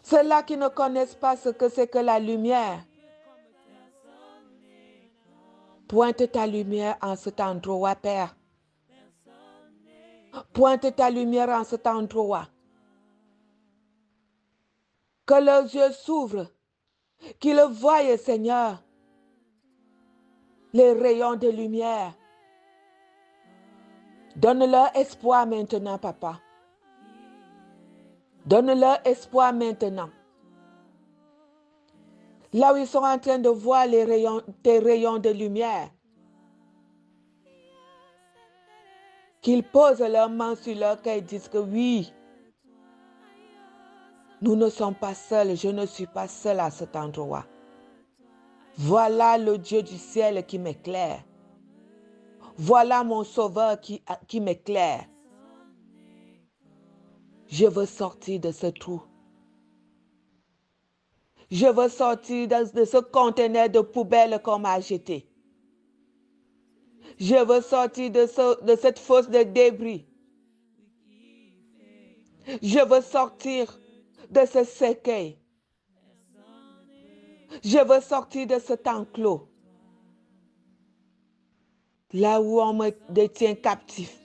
Speaker 3: Ceux-là qui ne connaissent pas ce que c'est que la lumière. Pointe ta lumière en cet endroit, Père. Pointe ta lumière en cet endroit. Que leurs yeux s'ouvrent, qu'ils voient, Seigneur, les rayons de lumière. Donne-leur espoir maintenant, Papa. Donne-leur espoir maintenant. Là où ils sont en train de voir les rayons, tes rayons de lumière, qu'ils posent leurs mains sur leur cœur et disent que oui, nous ne sommes pas seuls, je ne suis pas seul à cet endroit. Voilà le Dieu du ciel qui m'éclaire. Voilà mon Sauveur qui m'éclaire. Je veux sortir de ce trou. Je veux sortir de ce conteneur de poubelle qu'on m'a jeté. Je veux sortir de cette fosse de débris. Je veux sortir de ce cercueil. Je veux sortir de cet enclos. Là où on me détient captif.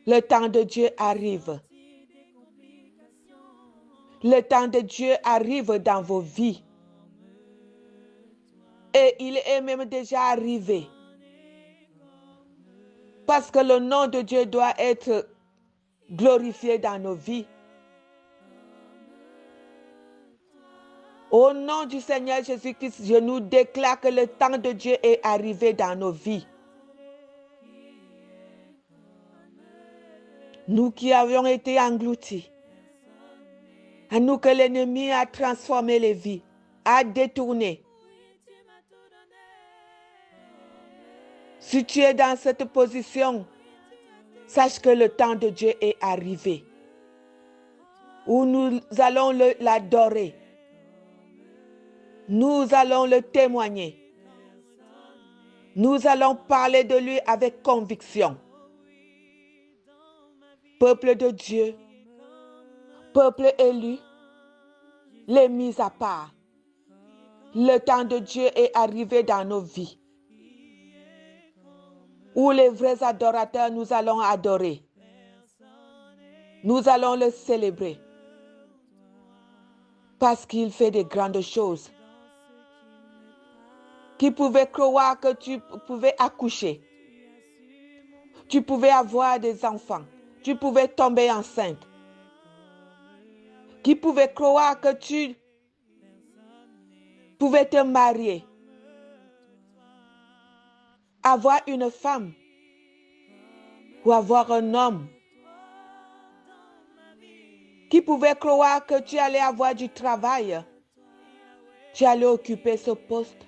Speaker 3: Le temps de Dieu arrive. Le temps de Dieu arrive dans vos vies. Et il est même déjà arrivé. Parce que le nom de Dieu doit être glorifié dans nos vies. Au nom du Seigneur Jésus-Christ, je nous déclare que le temps de Dieu est arrivé dans nos vies. Nous qui avions été engloutis, à nous que l'ennemi a transformé les vies, a détourné. Si tu es dans cette position, sache que le temps de Dieu est arrivé, où nous allons l'adorer. Nous allons le témoigner. Nous allons parler de lui avec conviction. Peuple de Dieu, peuple élu, les mis à part. Le temps de Dieu est arrivé dans nos vies. Où les vrais adorateurs, nous allons adorer. Nous allons le célébrer. Parce qu'il fait de grandes choses. Qui pouvait croire que tu pouvais accoucher. Tu pouvais avoir des enfants. Tu pouvais tomber enceinte. Qui pouvait croire que tu pouvais te marier. Avoir une femme. Ou avoir un homme. Qui pouvait croire que tu allais avoir du travail. Tu allais occuper ce poste.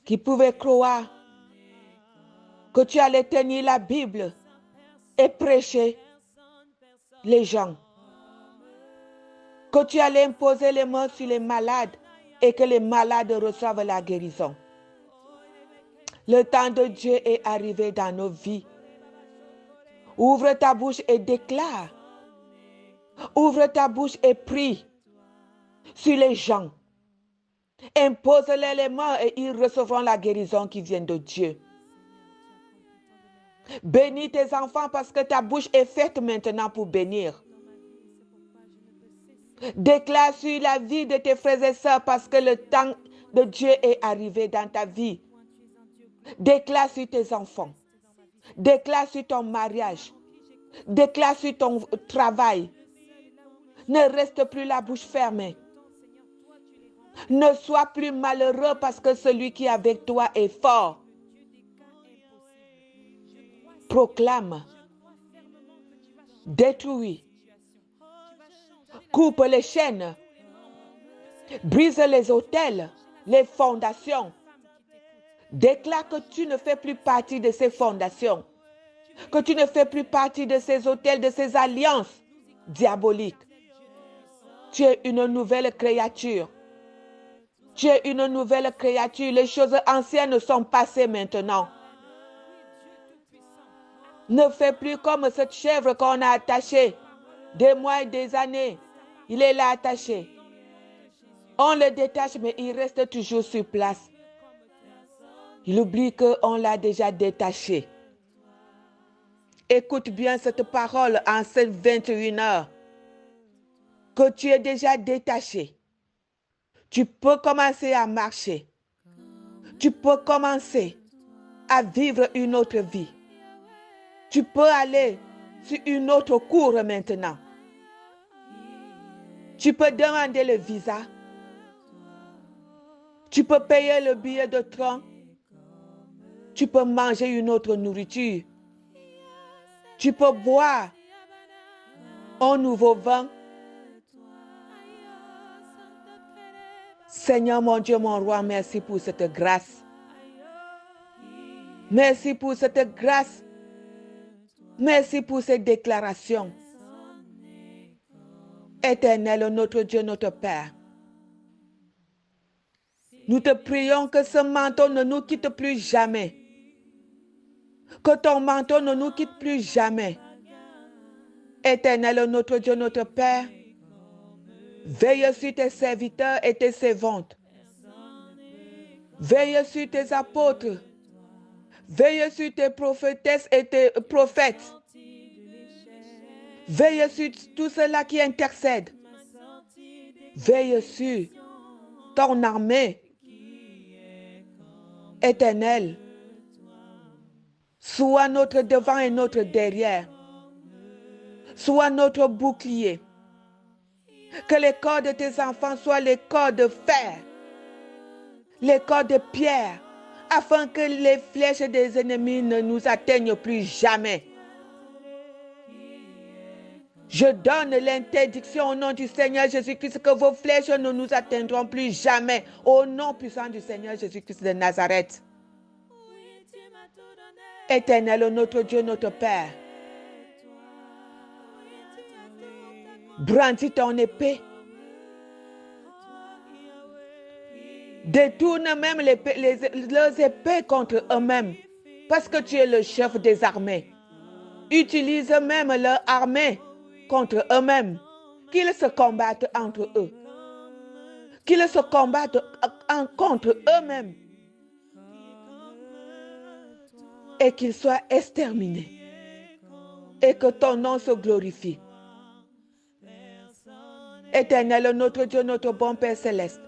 Speaker 3: Qui pouvait croire que tu allais tenir la Bible et prêcher les gens. Que tu allais imposer les mains sur les malades et que les malades reçoivent la guérison. Le temps de Dieu est arrivé dans nos vies. Ouvre ta bouche et déclare. Ouvre ta bouche et prie sur les gens. Impose-les les mains et ils recevront la guérison qui vient de Dieu. Bénis tes enfants parce que ta bouche est faite maintenant pour bénir. Déclare sur la vie de tes frères et sœurs parce que le temps de Dieu est arrivé dans ta vie. Déclare sur tes enfants. Déclare sur ton mariage. Déclare sur ton travail. Ne reste plus la bouche fermée. Ne sois plus malheureux parce que celui qui est avec toi est fort. Proclame. Détruis. Coupe les chaînes. Brise les autels, les fondations. Déclare que tu ne fais plus partie de ces fondations. Que tu ne fais plus partie de ces autels, de ces alliances diaboliques. Tu es une nouvelle créature. Tu es une nouvelle créature. Les choses anciennes sont passées maintenant. Ne fais plus comme cette chèvre qu'on a attachée des mois et des années. Il est là attaché. On le détache, mais il reste toujours sur place. Il oublie qu'on l'a déjà détaché. Écoute bien cette parole en ces 21 heures. Que tu es déjà détaché. Tu peux commencer à marcher. Tu peux commencer à vivre une autre vie. Tu peux aller sur une autre cour maintenant. Tu peux demander le visa. Tu peux payer le billet de train. Tu peux manger une autre nourriture. Tu peux boire un nouveau vin. Seigneur mon Dieu, mon roi, merci pour cette grâce. Merci pour cette grâce. Merci pour ces déclarations. Éternel, notre Dieu, notre Père, nous te prions que ce manteau ne nous quitte plus jamais. Que ton manteau ne nous quitte plus jamais. Éternel, notre Dieu, notre Père, veille sur tes serviteurs et tes servantes. Veille sur tes apôtres. Veille sur tes prophétesses et tes prophètes. Veille sur tout cela qui intercède. Veille sur ton armée. Éternel, sois notre devant et notre derrière. Sois notre bouclier. Que les corps de tes enfants soient les corps de fer, les corps de pierre, afin que les flèches des ennemis ne nous atteignent plus jamais. Je donne l'interdiction au nom du Seigneur Jésus-Christ que vos flèches ne nous atteindront plus jamais. Au nom puissant du Seigneur Jésus-Christ de Nazareth. Éternel, notre Dieu, notre Père, brandis ton épée. Détourne même leurs épées contre eux-mêmes, parce que tu es le chef des armées. Utilise même leur armée contre eux-mêmes, qu'ils se combattent entre eux, qu'ils se combattent contre eux-mêmes et qu'ils soient exterminés et que ton nom se glorifie. Éternel, notre Dieu, notre bon Père céleste,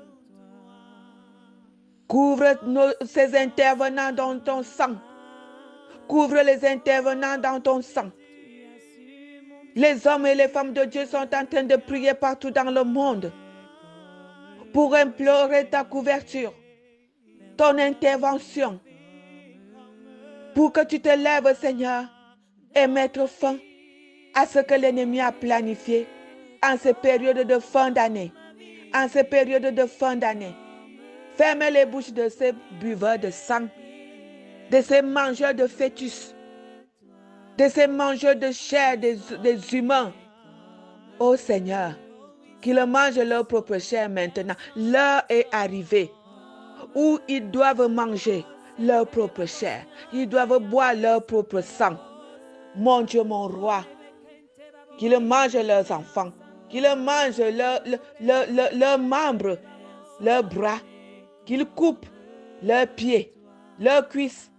Speaker 3: couvre ces intervenants dans ton sang. Couvre les intervenants dans ton sang. Les hommes et les femmes de Dieu sont en train de prier partout dans le monde pour implorer ta couverture, ton intervention, pour que tu te lèves, Seigneur, et mettre fin à ce que l'ennemi a planifié en ces périodes de fin d'année. En ces périodes de fin d'année. Ferme les bouches de ces buveurs de sang, de ces mangeurs de fœtus, de ces mangeurs de chair des humains. Ô Seigneur, qu'ils mangent leur propre chair maintenant. L'heure est arrivée où ils doivent manger leur propre chair. Ils doivent boire leur propre sang. Mon Dieu, mon roi, qu'ils mangent leurs enfants, qu'ils mangent leurs membres, leurs bras, qu'ils coupent leurs pieds, leurs cuisses,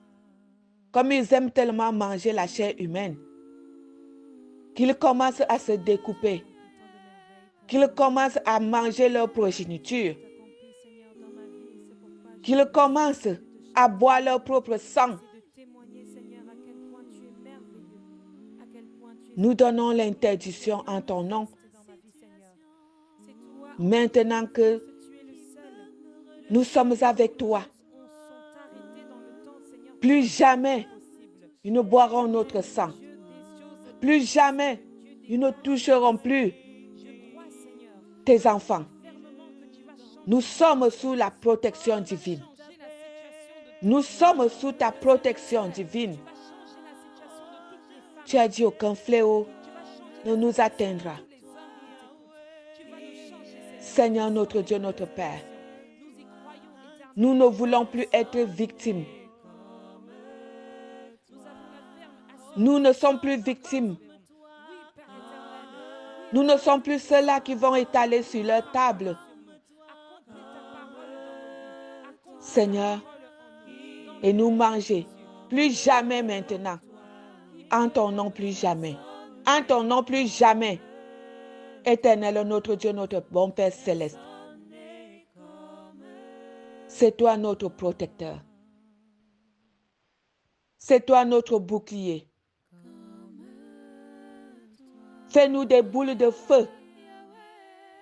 Speaker 3: comme ils aiment tellement manger la chair humaine, qu'ils commencent à se découper, qu'ils commencent à manger leur progéniture. qu'ils commencent à boire leur propre sang. Nous donnons l'interdiction en ton nom. Maintenant que nous sommes avec toi, plus jamais ils ne boiront notre sang. Plus jamais ils ne toucheront plus tes enfants. Nous sommes sous la protection divine. Nous sommes sous ta protection divine. Tu as dit aucun fléau ne nous atteindra. Seigneur notre Dieu, notre Père, nous ne voulons plus être victimes. Nous ne sommes plus victimes. Nous ne sommes plus ceux-là qui vont étaler sur leur table. Seigneur, et nous manger. Plus jamais maintenant. En ton nom, plus jamais. En ton nom, plus jamais. Éternel, notre Dieu, notre bon Père céleste. C'est toi notre protecteur. C'est toi notre bouclier. Fais-nous des boules de feu.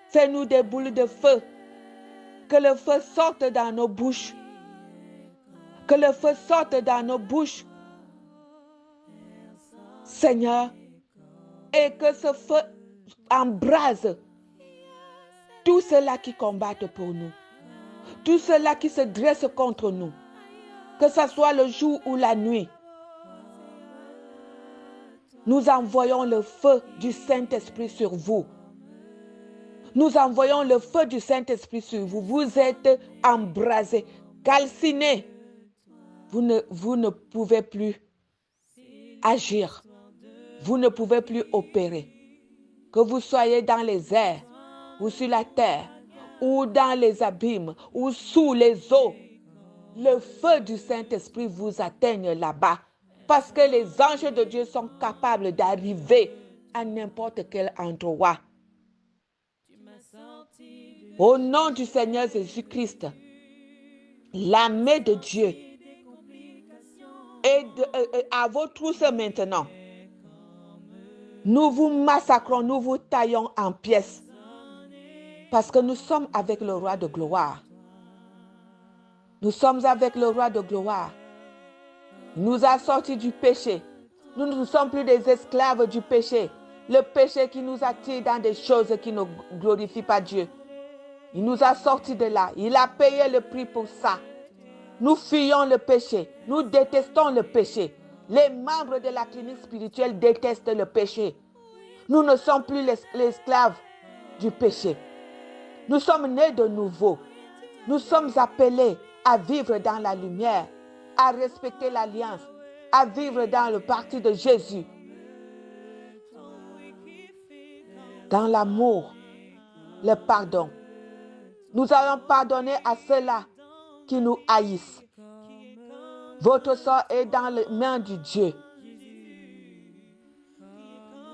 Speaker 3: Fais-nous des boules de feu. Que le feu sorte dans nos bouches. Que le feu sorte dans nos bouches. Seigneur, et que ce feu embrase tous ceux-là qui combattent pour nous. Tous ceux-là qui se dressent contre nous. Que ce soit le jour ou la nuit. Nous envoyons le feu du Saint-Esprit sur vous. Nous envoyons le feu du Saint-Esprit sur vous. Vous êtes embrasés, calcinés. Vous ne pouvez plus agir. Vous ne pouvez plus opérer. Que vous soyez dans les airs, ou sur la terre, ou dans les abîmes, ou sous les eaux. Le feu du Saint-Esprit vous atteigne là-bas. Parce que les anges de Dieu sont capables d'arriver à n'importe quel endroit. Au nom du Seigneur Jésus-Christ, l'armée de Dieu est à vos trousses maintenant. Nous vous massacrons, nous vous taillons en pièces. Parce que nous sommes avec le roi de gloire. Nous sommes avec le roi de gloire. Il nous a sortis du péché. Nous ne sommes plus des esclaves du péché. Le péché qui nous attire dans des choses qui ne glorifient pas Dieu. Il nous a sortis de là. Il a payé le prix pour ça. Nous fuyons le péché. Nous détestons le péché. Les membres de la clinique spirituelle détestent le péché. Nous ne sommes plus les esclaves du péché. Nous sommes nés de nouveau. Nous sommes appelés à vivre dans la lumière, à respecter l'alliance, à vivre dans le parti de Jésus, dans l'amour, le pardon. Nous allons pardonner à ceux-là qui nous haïssent. Votre sort est dans les mains du Dieu.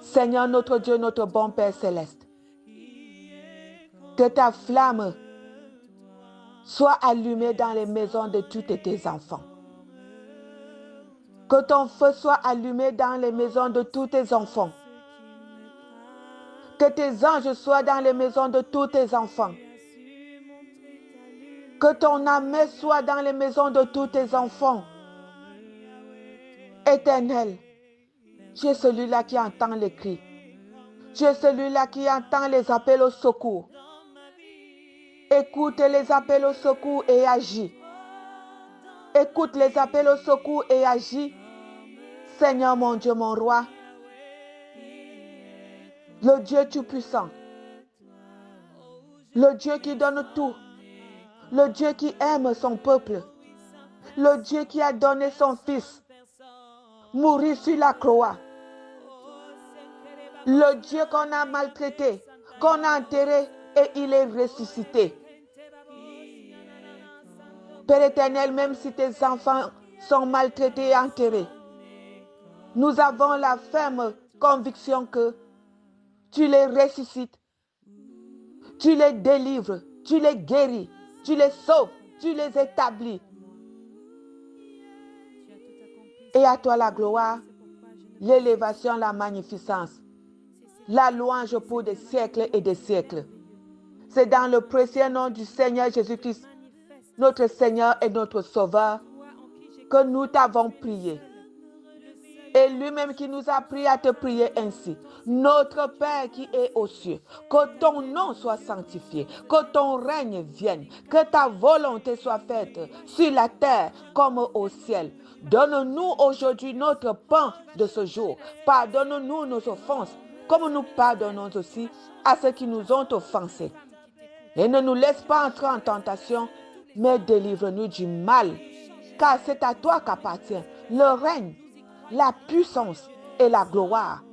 Speaker 3: Seigneur notre Dieu, notre bon Père céleste, que ta flamme soit allumée dans les maisons de tous tes enfants. Que ton feu soit allumé dans les maisons de tous tes enfants. Que tes anges soient dans les maisons de tous tes enfants. Que ton armée soit dans les maisons de tous tes enfants. Éternel, tu es celui-là qui entend les cris. Tu es celui-là qui entend les appels au secours. Écoute les appels au secours et agis. Écoute les appels au secours et agis. Seigneur mon Dieu, mon roi, le Dieu tout-puissant, le Dieu qui donne tout, le Dieu qui aime son peuple, le Dieu qui a donné son Fils, mourir sur la croix, le Dieu qu'on a maltraité, qu'on a enterré et il est ressuscité. Père éternel, même si tes enfants sont maltraités et enterrés, nous avons la ferme conviction que tu les ressuscites, tu les délivres, tu les guéris, tu les sauves tu les établis. Et à toi la gloire, l'élévation, la magnificence, la louange pour des siècles et des siècles. C'est dans le précieux nom du Seigneur Jésus-Christ, notre Seigneur et notre Sauveur, que nous t'avons prié. Et lui-même qui nous a prié à te prier ainsi. Notre Père qui est aux cieux, que ton nom soit sanctifié, que ton règne vienne, que ta volonté soit faite sur la terre comme au ciel. Donne-nous aujourd'hui notre pain de ce jour. Pardonne-nous nos offenses, comme nous pardonnons aussi à ceux qui nous ont offensés. Et ne nous laisse pas entrer en tentation, mais délivre-nous du mal. Car c'est à toi qu'appartient le règne, la puissance et la gloire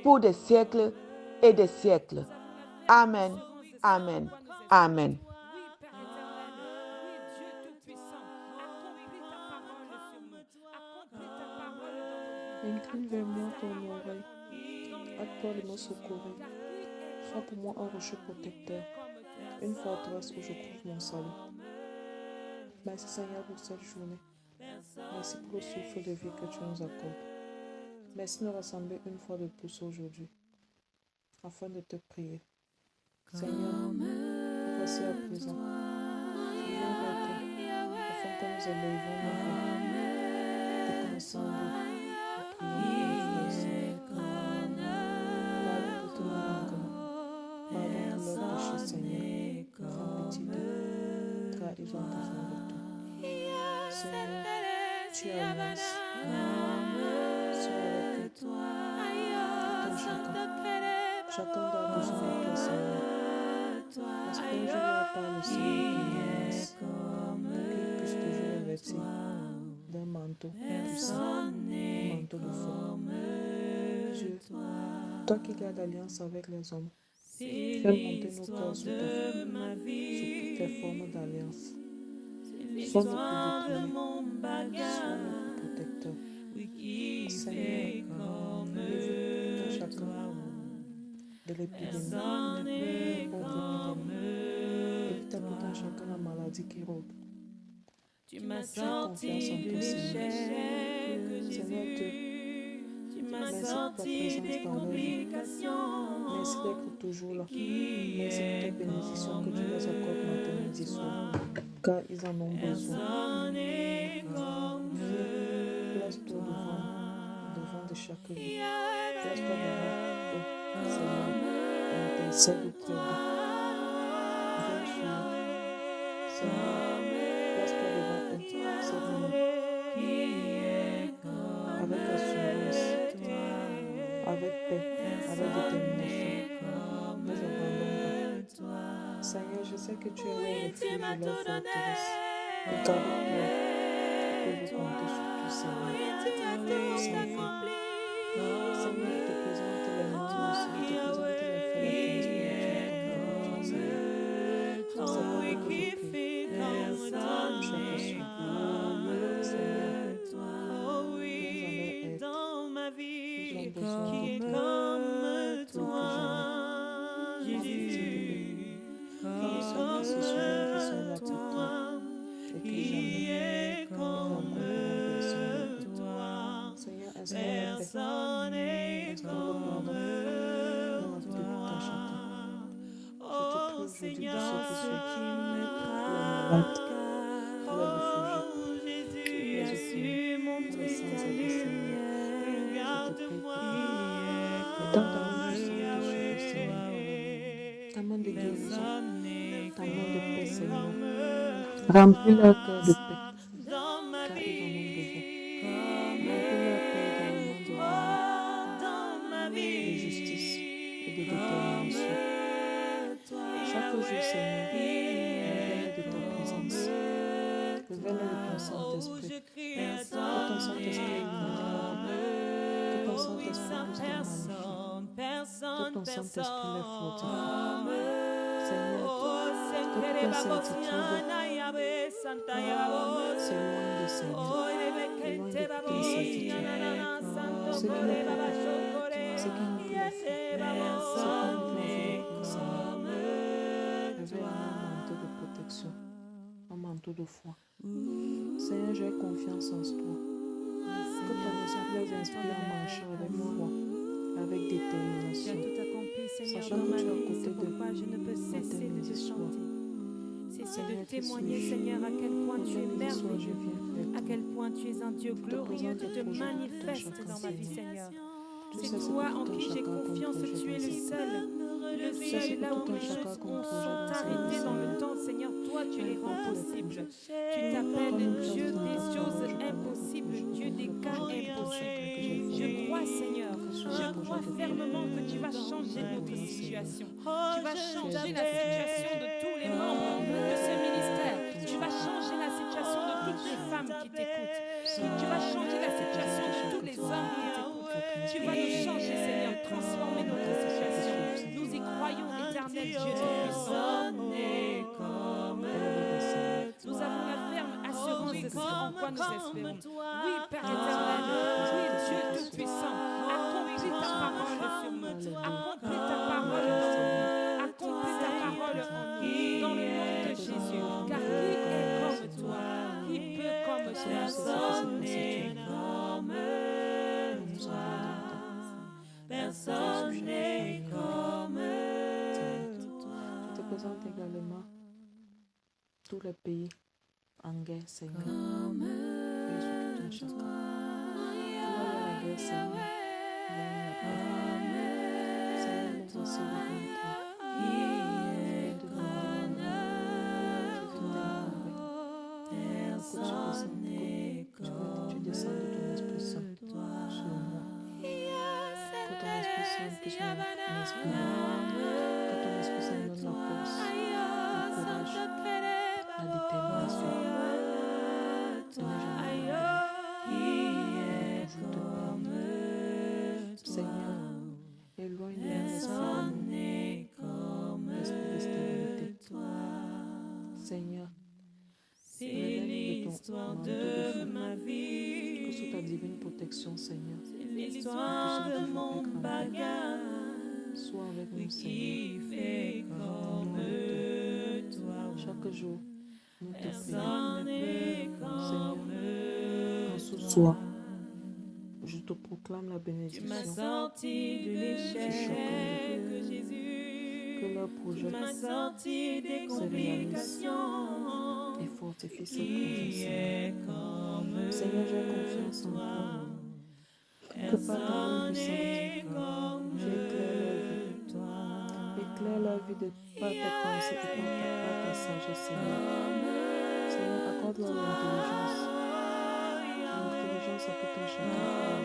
Speaker 3: pour des siècles et des siècles. Amen, amen, amen.
Speaker 4: Incline vers moi ton oreille, hâte-toi de me secourir. Sois pour moi un rocher protecteur, une forteresse où je trouve mon salut. Merci Seigneur pour cette journée. Merci pour le souffle de vie que tu nous accordes. Merci de nous rassembler une fois de plus aujourd'hui, afin de te prier. Seigneur, nous voici à présent. Je viens vers toi, afin que nous élevions nos voix, reconnaissant de prier pour les frères. Pardon de tous nos manquements. Pardon pour leurs péchés, Seigneur. Prends pitié d'eux, car ils ont besoin de toi. Seigneur, tu es alliance. Sois avec eux. Ton chacun doit besoin de toi, Seigneur. Asperge-leur par le Seigneur ton alliance, qu'ils puissent toujours les vêtir d'un manteau puissant, un manteau de feu. Dieu, toi qui gardes l'alliance avec les hommes, fais monter nos cœurs sous toutes les formes d'alliance. Sois notre bouclier, sois notre protecteur. Seigneur, évite à chacun de l'épidémie, pauvre épidémie. Évite à tout un chacun la maladie qui rôde. J'ai confiance en toi, Seigneur. Seigneur Dieu, merci pour ta présence dans leur vie. Merci d'être toujours là. Merci pour tes bénédictions que tu les accordes matin, midi, soir, car ils en ont besoin. Place-toi devant de chaque vie. Place-toi devant eux, Seigneur. On t'intercède auprès d'eux. Viens sur nous, Seigneur. Place-toi devant eux, Seigneur. Avec assurance, avec paix, avec détermination. Ne les abandonne pas. Seigneur, je sais que tu es leur refuge et leur forteresse. Et qu'avec toi, ils peuvent compter sur tout, Seigneur. Seigneur, je te présente les intimations, je te présente les frères spirituels comme Seigneur. C'est pour que je prie chaque soir. Seigneur, viens en leur aide. Ils ont besoin de toi, plus que jamais. Pitié d'eux. Seigneur, ce soir, qui sont là pour toi, et que jamais ils rencontreront personne d'autre. Seigneur, installe la paix, installe le pardon dans la vie de tout un chacun. Je te prie aujourd'hui pour ceux qui souffrent, pour les malades, pour les réfugiés, pour les opprimés, pour les sans-abri, Seigneur. Je te prie, Papa, étends ta main puissante sur eux, Seigneur. Ta main de guérison, ta main de paix, Seigneur. Remplis leur cœur de paix, car ils en ont besoin. Remplis leur cœur également de justice et de détermination. Chaque jour, Seigneur, révèle de ta présence. Révèle de ton Saint-Esprit. Que ton Saint-Esprit illumine leur vie. Que ton Saint-Esprit puisse les magnifier. Que ton Saint-Esprit les fortifie. Seigneur, que toute incertitude s'éloigne de Seigneur. Éloigne de toute incertitude. Ce qui n'est pas pour ce qui nous plaît, ce qui nous plaît, Seigneur. Révèle un manteau de protection, un manteau manteau de foi. Seigneur, j'ai confiance en toi. Que ton esprit les inspire à marcher avec foi, avec
Speaker 5: Tu as
Speaker 4: détermination,
Speaker 5: tout accompli, Seigneur,
Speaker 4: sachant
Speaker 5: dans
Speaker 4: que
Speaker 5: ma
Speaker 4: tu es à
Speaker 5: vie.
Speaker 4: côté
Speaker 5: C'est
Speaker 4: de
Speaker 5: pourquoi je ne peux cesser de
Speaker 4: matin,
Speaker 5: te
Speaker 4: midi, soir.
Speaker 5: chanter. Cesser
Speaker 4: Seigneur,
Speaker 5: de
Speaker 4: qui
Speaker 5: témoigner,
Speaker 4: suis-je?
Speaker 5: Seigneur, à quel point tu es
Speaker 4: Matin, midi, soir, je
Speaker 5: merveilleux,
Speaker 4: viens
Speaker 5: à
Speaker 4: vers
Speaker 5: quel
Speaker 4: toi.
Speaker 5: point tu es un Dieu
Speaker 4: Je te
Speaker 5: glorieux,
Speaker 4: présente
Speaker 5: tu
Speaker 4: le
Speaker 5: te
Speaker 4: projet de tout un
Speaker 5: manifestes
Speaker 4: chacun,
Speaker 5: dans ma vie,
Speaker 4: Seigneur.
Speaker 5: Seigneur.
Speaker 4: Tu
Speaker 5: C'est
Speaker 4: sais ce que
Speaker 5: toi
Speaker 4: tout
Speaker 5: en
Speaker 4: un
Speaker 5: qui j'ai
Speaker 4: chacun comme
Speaker 5: confiance,
Speaker 4: projet
Speaker 5: tu es
Speaker 4: dans
Speaker 5: le
Speaker 4: sa
Speaker 5: seul. Le
Speaker 4: Tu sais ce
Speaker 5: seul,
Speaker 4: que
Speaker 5: là
Speaker 4: tout
Speaker 5: où
Speaker 4: un
Speaker 5: les
Speaker 4: chacun
Speaker 5: choses
Speaker 4: comme
Speaker 5: ont
Speaker 4: projet
Speaker 5: sont
Speaker 4: dans sa vie,
Speaker 5: arrêtées dans le
Speaker 4: Seigneur.
Speaker 5: temps, Seigneur, toi tu les rends
Speaker 4: Peu importe le
Speaker 5: possibles.
Speaker 4: projet.
Speaker 5: Tu t'appelles
Speaker 4: Toi-même,
Speaker 5: le
Speaker 4: tu as
Speaker 5: Dieu
Speaker 4: dit dans
Speaker 5: des
Speaker 4: ta
Speaker 5: choses
Speaker 4: parole, je connais le
Speaker 5: impossibles,
Speaker 4: projet, je
Speaker 5: Dieu
Speaker 4: connais
Speaker 5: des
Speaker 4: le
Speaker 5: cas
Speaker 4: projet de ton chacun
Speaker 5: impossibles.
Speaker 4: que j'ai
Speaker 5: Je
Speaker 4: formé.
Speaker 5: crois, Seigneur,
Speaker 4: Que ce soit
Speaker 5: je
Speaker 4: un projet
Speaker 5: crois
Speaker 4: de paix,
Speaker 5: fermement que tu vas changer
Speaker 4: de
Speaker 5: notre
Speaker 4: bonheur,
Speaker 5: situation.
Speaker 4: Seigneur.
Speaker 5: Tu vas changer la situation de tous les membres de ce ministère. Tu vas changer la situation de toutes les femmes qui t'écoutent. Tu vas changer la situation de tous les hommes qui t'écoutent. Tu vas nous changer, Seigneur, transformer notre situation. Nous y croyons, éternel Dieu Tout-Puissant. Nous avons la ferme assurance de ce en quoi nous espérons. Oui, Père éternel, oui, Dieu Tout-Puissant, accomplis ta parole sur nous. Accomplis ta parole dans nous. Accomplis ta parole en nous. Dans le nom de Jésus. Car qui est comme toi? Qui peut comme toi?
Speaker 4: Personne n'est comme toi.
Speaker 5: Personne n'est comme toi.
Speaker 4: Je te présente également tous les pays en guerre, Seigneur. Et sur tout un chacun. Là où la guerre, Seigneur, là où la paix. Seigneur, nous voici devant toi. Nous te demandons, tu descends de ton Esprit Saint sur moi. Que ton Esprit Saint puisse m'inspirer. Que ton Esprit Saint me donne la force, le courage, la détermination. Seigneur, je te prie. Seigneur, éloigne de mon esprit l'esprit de stérilité. Seigneur, relève de ton manteau de
Speaker 5: ma vie.
Speaker 4: que sous ta divine protection, Seigneur,
Speaker 5: L'histoire de mon bagage.
Speaker 4: sois avec nous, Seigneur.
Speaker 5: Qui fait comme toi.
Speaker 4: Chaque jour, nous te
Speaker 5: Personne n'est
Speaker 4: prions,
Speaker 5: comme
Speaker 4: Seigneur, en ce
Speaker 5: toi.
Speaker 4: soir, je te proclame la
Speaker 5: Tu m'as
Speaker 4: bénédiction.
Speaker 5: sorti de l'échec, Jésus.
Speaker 4: Que leur
Speaker 5: Tu
Speaker 4: projet
Speaker 5: m'as sorti des complications.
Speaker 4: et fortifie ce
Speaker 5: Qui
Speaker 4: projet,
Speaker 5: est comme
Speaker 4: Seigneur, j'ai confiance en toi. Que par ta main
Speaker 5: personne n'est
Speaker 4: puissante,
Speaker 5: comme
Speaker 4: tu éclaires leur vie.
Speaker 5: toi.
Speaker 4: Éclaire leur vie de par tes pensées et par ta sagesse, Seigneur. Seigneur, accorde-leur l'intelligence. L'intelligence à tout un chacun.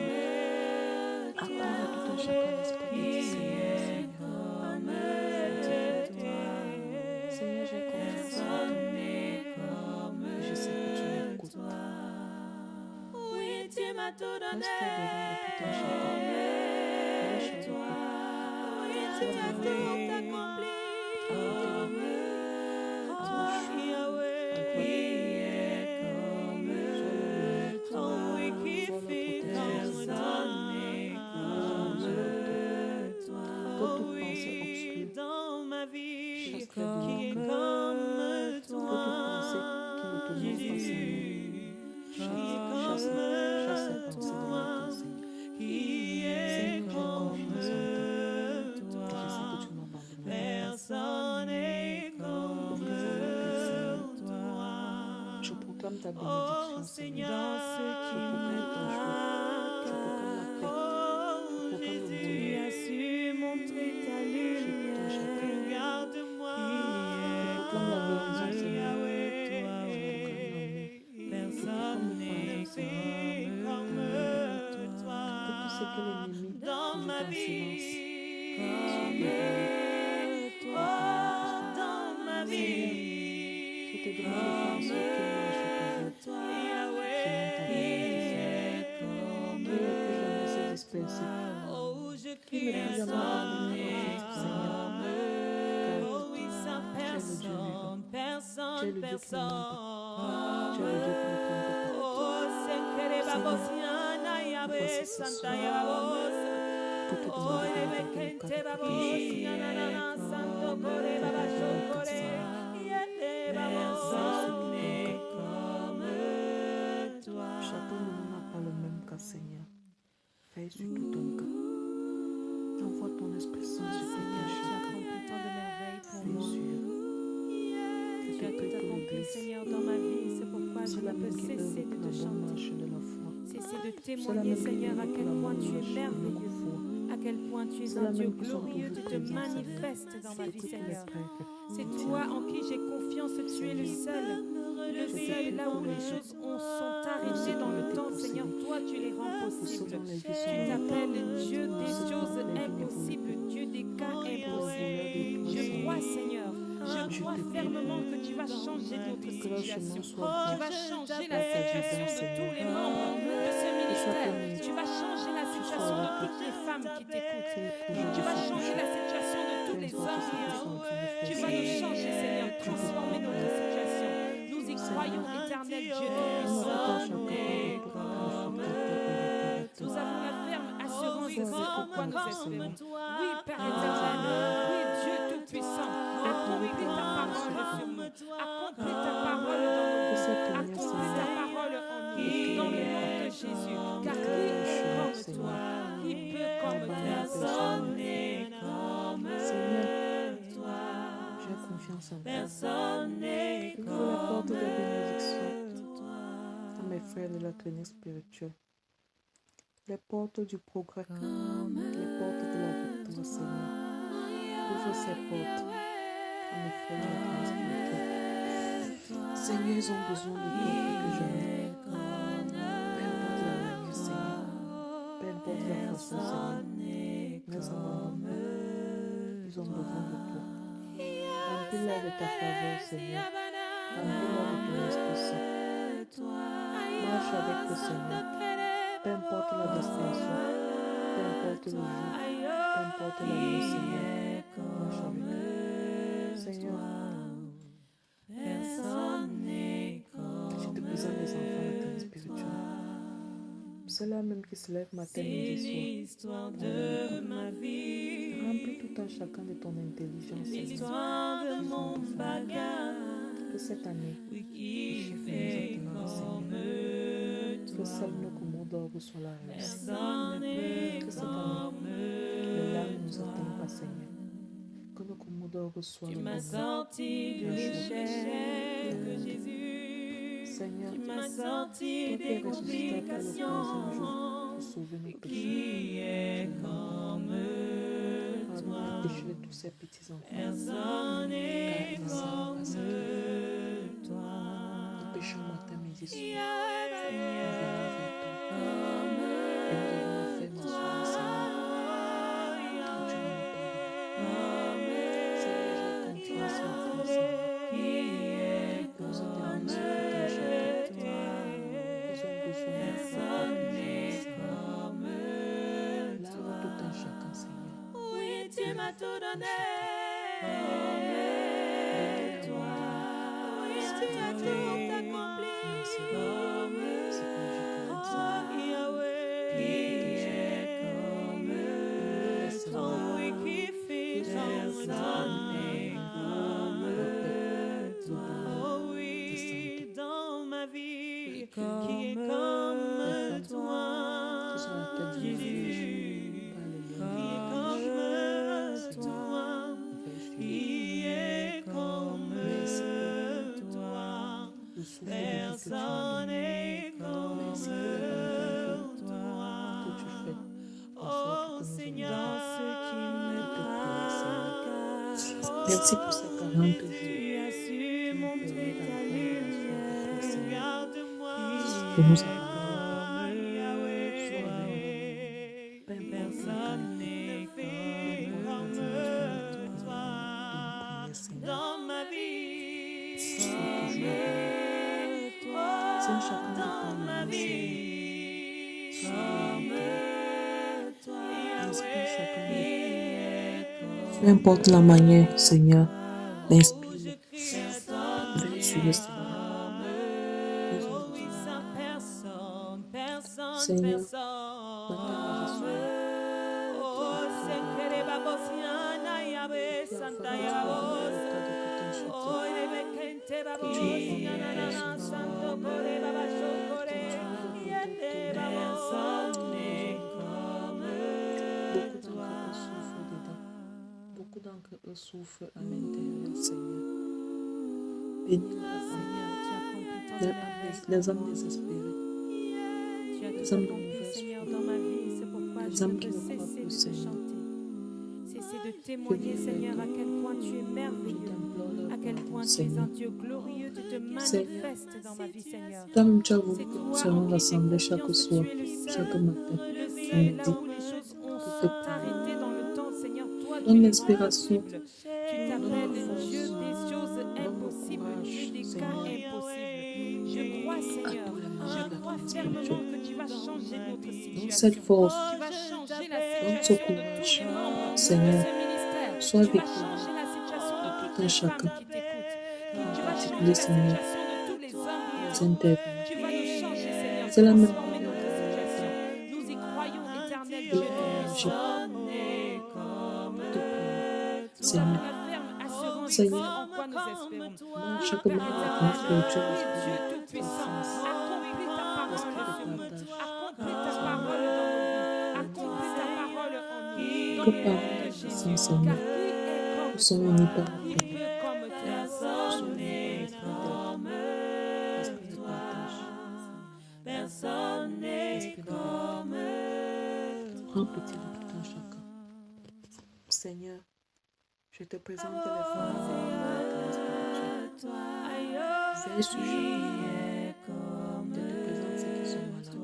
Speaker 4: Accorde à tout un chacun l'esprit de discernement, Seigneur. Seigneur, j'ai confiance en toi. Et je sais que tu m'écoutes.
Speaker 5: Oui, tu m'as tout donné.
Speaker 4: Reste devant de tout un chacun. Marche avec eux.
Speaker 5: Oui, tu as tout accompli. Dans ma vie, qui est comme toi, Jésus, qui est comme toi, qui est comme toi, personne n'est comme toi.
Speaker 4: Je proclame ta
Speaker 5: Oh
Speaker 4: bénédiction,
Speaker 5: Seigneur,
Speaker 4: Seigneur.
Speaker 5: dans ce
Speaker 4: Je
Speaker 5: qui
Speaker 4: proclame ta joie. Je proclame la paix.
Speaker 5: Oh
Speaker 4: Je proclame le
Speaker 5: Jésus, tu
Speaker 4: bonheur.
Speaker 5: as su montrer ta lumière. Regarde-moi,
Speaker 4: Je proclame la guérison, Seigneur.
Speaker 5: personne n'est comme toi.
Speaker 4: Que tout ce que l'ennemi
Speaker 5: Dans ma
Speaker 4: projette en
Speaker 5: vie,
Speaker 4: silence
Speaker 5: comme toi, dans ma vie,
Speaker 4: je te demande de faire en sorte qu'il marche toujours selon ta volonté, qu'il ne peut jamais se disperser,
Speaker 5: oh, je
Speaker 4: qu'il ne peut jamais abandonner en fait, Seigneur,
Speaker 5: oh oui, sans personne, personne, personne.
Speaker 4: tu es le Dieu qui ne trompe pas.
Speaker 5: Oh, Senkere Babosiana Yabe Santa Yabos. Oh, Rebekente Babosiana Santo Kore Babashokore. Yete Babos.
Speaker 4: travaille sur tout ton cas. Envoie ton Esprit Saint sur tout
Speaker 5: Seigneur,
Speaker 4: un
Speaker 5: tu as
Speaker 4: chacun.
Speaker 5: accompli tant de merveilles pour
Speaker 4: Fais
Speaker 5: moi.
Speaker 4: sur.
Speaker 5: Tu
Speaker 4: Que
Speaker 5: as
Speaker 4: tu
Speaker 5: tout
Speaker 4: pries pour
Speaker 5: accompli,
Speaker 4: l'Église.
Speaker 5: Seigneur, dans ma vie. C'est pourquoi je
Speaker 4: Cela
Speaker 5: ne peux
Speaker 4: même qui
Speaker 5: cesser
Speaker 4: œuvre
Speaker 5: de
Speaker 4: pour
Speaker 5: te
Speaker 4: la bonne
Speaker 5: chanter.
Speaker 4: marche de la foi.
Speaker 5: Cesser de
Speaker 4: Cela
Speaker 5: témoigner,
Speaker 4: même qui
Speaker 5: Seigneur, à
Speaker 4: œuvre pour
Speaker 5: quel
Speaker 4: la
Speaker 5: point
Speaker 4: bonne
Speaker 5: tu es
Speaker 4: marche de notre
Speaker 5: merveilleux,
Speaker 4: foi.
Speaker 5: à quel point tu es
Speaker 4: Cela
Speaker 5: un Dieu
Speaker 4: même qui sont
Speaker 5: glorieux, tu
Speaker 4: toujours
Speaker 5: te
Speaker 4: présents, Seigneur.
Speaker 5: manifestes dans ma vie,
Speaker 4: Écoute mes
Speaker 5: Seigneur.
Speaker 4: prêtres.
Speaker 5: C'est toi en qui j'ai confiance, tu es le seul. Le seul, là où les choses sont arrêtées dans le temps, Seigneur, toi tu les rends possibles. Tu t'appelles Dieu des choses impossibles, Dieu des cas impossibles. Je crois, Seigneur, je crois fermement que tu vas changer notre situation. Tu vas changer la situation de tous les membres de ce ministère. Tu vas changer la situation de toutes les femmes qui t'écoutent. Tu vas changer la situation de tous les hommes qui t'écoutent. Tu vas nous changer, Seigneur, transformer notre situation. Nous y croyons, éternel Dieu Tout-Puissant. Nous avons la ferme assurance de ce en quoi nous espérons. Oui, Père éternel, oui, Dieu Tout-Puissant, accomplis ta parole sur nous. Accomplis ta parole dans nos vies. Accomplis ta parole en nous, dans le nom de Jésus. Car qui comme toi, qui peut comme toi,
Speaker 4: J'ai confiance en toi. Ouvre la porte de la bénédiction à mes frères de la clinique spirituelle. Les portes du progrès, les portes de la victoire, Seigneur. Ouvre ces portes à mes frères de la clinique spirituelle. Seigneur, ils ont besoin de toi plus que jamais. Peu importe la manière, Seigneur. Peu importe la façon, Seigneur. Mais en amour, ils ont besoin de toi. Remplis-la de ta faveur, Seigneur. Remplis-la de ton Esprit Saint. Marche avec le Seigneur. Peu importe la destination, peu importe le jour, peu importe la nuit, Seigneur. Marche avec eux. Seigneur, je te présente les enfants de ta vie spirituelle. Ceux-là même qui se lèvent matin, midi, soir. Remplis tout un chacun de ton intelligence, Seigneur. Ils ont besoin de toi. Que cette année, les chiffres nous atteignent, Seigneur. Que seul nos commandes d'orgue soit la réussite. Que cette année, les larmes ne nous atteignent pas, Seigneur. Que nos commandes d'orgue soient le bonheur. Seigneur, toi qui es ressuscité après le troisième jour pour sauver nos péchés. Pardonne les péchés de tous ces petits-enfants. Car ils ne savent pas ce qu'ils font. Nous péchons matin, midi, soir. Nous venons vers toi. Et nous avons fait mention, Seigneur. Que tu nous pardonnes. Seigneur, j'ai confiance en toi, Seigneur. Pose tes mains sur tout un chacun. Ils ont besoin de toi plus que jamais. Lave tout un chacun, Seigneur.
Speaker 5: Oui, tu m'as tout donné.
Speaker 4: Toi.
Speaker 5: Oui, tu as tout accompli. Oui, qui fit oui, dans ma vie, qui est comme toi, Jésus, qui est comme toi, qui est comme toi, personne n'est comme toi. Oh Seigneur, ce qui me tracasse.
Speaker 4: Merci pour ces 40 jours.
Speaker 5: Tu as su monter ta lumière. Garde-moi.
Speaker 4: Et nous
Speaker 5: Yahweh. Personne n'est comme toi dans ma vie.
Speaker 4: Tiens chacun de
Speaker 5: Dans
Speaker 4: ton
Speaker 5: ma
Speaker 4: main,
Speaker 5: vie.
Speaker 4: Inspire chacun de peu importe la manière, Seigneur, d'inspirer. Veille sur le Seigneur. Seigneur, chaque souffle à l'intérieur, Seigneur. Bénis-la,
Speaker 5: Seigneur, tu accomplis tant de merveilles.
Speaker 4: les âmes désespérées,
Speaker 5: Tu as
Speaker 4: les
Speaker 5: tout
Speaker 4: âmes de
Speaker 5: accompli,
Speaker 4: mauvaise
Speaker 5: Seigneur,
Speaker 4: foi,
Speaker 5: dans ma vie. C'est pourquoi
Speaker 4: les
Speaker 5: je ne
Speaker 4: âmes qui
Speaker 5: peux
Speaker 4: ne croient
Speaker 5: cesser
Speaker 4: plus,
Speaker 5: de te
Speaker 4: Seigneur.
Speaker 5: chanter. Cesser de témoigner, Seigneur, à quel point tu es
Speaker 4: Je
Speaker 5: merveilleux.
Speaker 4: t'implore leur
Speaker 5: À quel
Speaker 4: pardon,
Speaker 5: point tu es un
Speaker 4: Seigneur.
Speaker 5: Dieu glorieux. Tu te
Speaker 4: Seigneur,
Speaker 5: manifestes dans ma vie, Seigneur.
Speaker 4: toi-même, tu as
Speaker 5: C'est
Speaker 4: voulu que nous
Speaker 5: toi
Speaker 4: soyons
Speaker 5: en qui j'ai
Speaker 4: rassemblés chaque
Speaker 5: confiance.
Speaker 4: soir,
Speaker 5: Tu es le
Speaker 4: chaque
Speaker 5: seul.
Speaker 4: matin,
Speaker 5: Le
Speaker 4: à
Speaker 5: seul, là
Speaker 4: midi.
Speaker 5: où les choses sont arrêtées dans le temps, Seigneur, toi tu
Speaker 4: Donne
Speaker 5: les rends
Speaker 4: l'inspiration,
Speaker 5: possibles. Tu
Speaker 4: donne
Speaker 5: t'appelles
Speaker 4: la force,
Speaker 5: Dieu des choses
Speaker 4: donne le
Speaker 5: impossibles, Dieu
Speaker 4: courage,
Speaker 5: des cas
Speaker 4: Seigneur,
Speaker 5: impossibles. Je crois,
Speaker 4: à
Speaker 5: Seigneur,
Speaker 4: tous les malades
Speaker 5: je
Speaker 4: de la
Speaker 5: crois
Speaker 4: grande
Speaker 5: fermement
Speaker 4: spirituelle.
Speaker 5: que tu vas changer notre
Speaker 4: Donne cette
Speaker 5: situation.
Speaker 4: force,
Speaker 5: Tu vas changer la
Speaker 4: donne ce
Speaker 5: situation de tous
Speaker 4: courage,
Speaker 5: les membres de
Speaker 4: Seigneur.
Speaker 5: ce ministère.
Speaker 4: Sois
Speaker 5: Tu
Speaker 4: avec
Speaker 5: vas changer la situation de toutes
Speaker 4: tout un
Speaker 5: les
Speaker 4: chacun,
Speaker 5: femmes qui t'écoutent.
Speaker 4: en
Speaker 5: Tu vas
Speaker 4: particulier,
Speaker 5: changer la
Speaker 4: Seigneur,
Speaker 5: situation de tous les hommes qui
Speaker 4: les
Speaker 5: t'écoutent.
Speaker 4: intervenants.
Speaker 5: Tu vas nous changer, Seigneur,
Speaker 4: C'est la même
Speaker 5: transformer notre situation. Nous y croyons, éternel Dieu
Speaker 4: énergie.
Speaker 5: Tout-Puissant.
Speaker 4: Te prions,
Speaker 5: Nous avons
Speaker 4: Seigneur.
Speaker 5: la ferme assurance
Speaker 4: Seigneur,
Speaker 5: en quoi nous espérons.
Speaker 4: donne chaque
Speaker 5: Père
Speaker 4: membre de la
Speaker 5: éternel,
Speaker 4: spirituelle
Speaker 5: oui,
Speaker 4: l'esprit
Speaker 5: Dieu
Speaker 4: de
Speaker 5: Tout-Puissant,
Speaker 4: croissance,
Speaker 5: accomplis ta parole
Speaker 4: l'esprit de
Speaker 5: sur nous.
Speaker 4: partage.
Speaker 5: Accomplis ta parole dans nos vies. Accomplis ta parole en nous. Dans
Speaker 4: Que
Speaker 5: le
Speaker 4: par
Speaker 5: nom de
Speaker 4: nous,
Speaker 5: Jésus.
Speaker 4: Seigneur,
Speaker 5: Car qui est comme
Speaker 4: nous sommes
Speaker 5: toi?
Speaker 4: unis par la
Speaker 5: Qui
Speaker 4: prière.
Speaker 5: peut comme toi?
Speaker 4: Nous sommes unis par l'esprit de partage. L'esprit de partage. Prends pitié de tout un chacun. Seigneur, je te présente les femmes et les hommes de la grande spirituelle. Veille sur chacun. Je te présente ceux qui sont malades.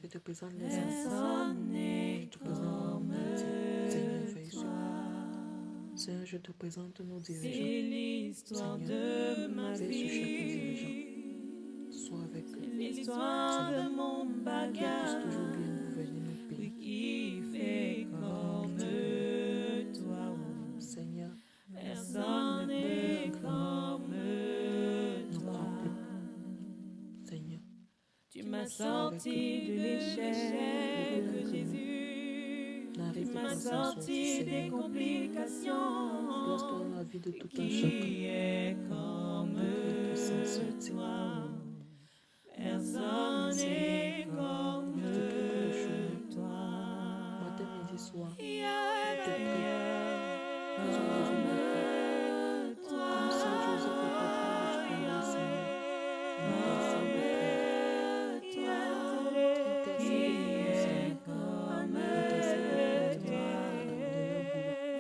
Speaker 4: Je te présente les enfants. Je te présente nos métiers. Seigneur, veille sur nous. Seigneur, je te présente nos dirigeants. Seigneur, veille sur chacun dirigeant. Sois avec eux. Seigneur, qu'ils puissent toujours bien gouverner nos pays. Seigneur, nous crois plus. Seigneur,
Speaker 5: Tu m'as sorti de l'échec, Jésus.
Speaker 4: n'arrive
Speaker 5: Tu
Speaker 4: pas
Speaker 5: m'as
Speaker 4: à s'en sortir,
Speaker 5: sorti des
Speaker 4: Seigneur.
Speaker 5: complications.
Speaker 4: Place-toi dans la vie de tout un chacun. Pour qu'il puisse s'en sortir. Seigneur, je te prie pour le chemin. Matin, midi, soir. Je te prie. Nous avons besoin de toi. Comme Saint Joseph au peuple du travail, Seigneur. Intercède auprès. Intercède pour nous, Seigneur. Intercède auprès de leur boulot.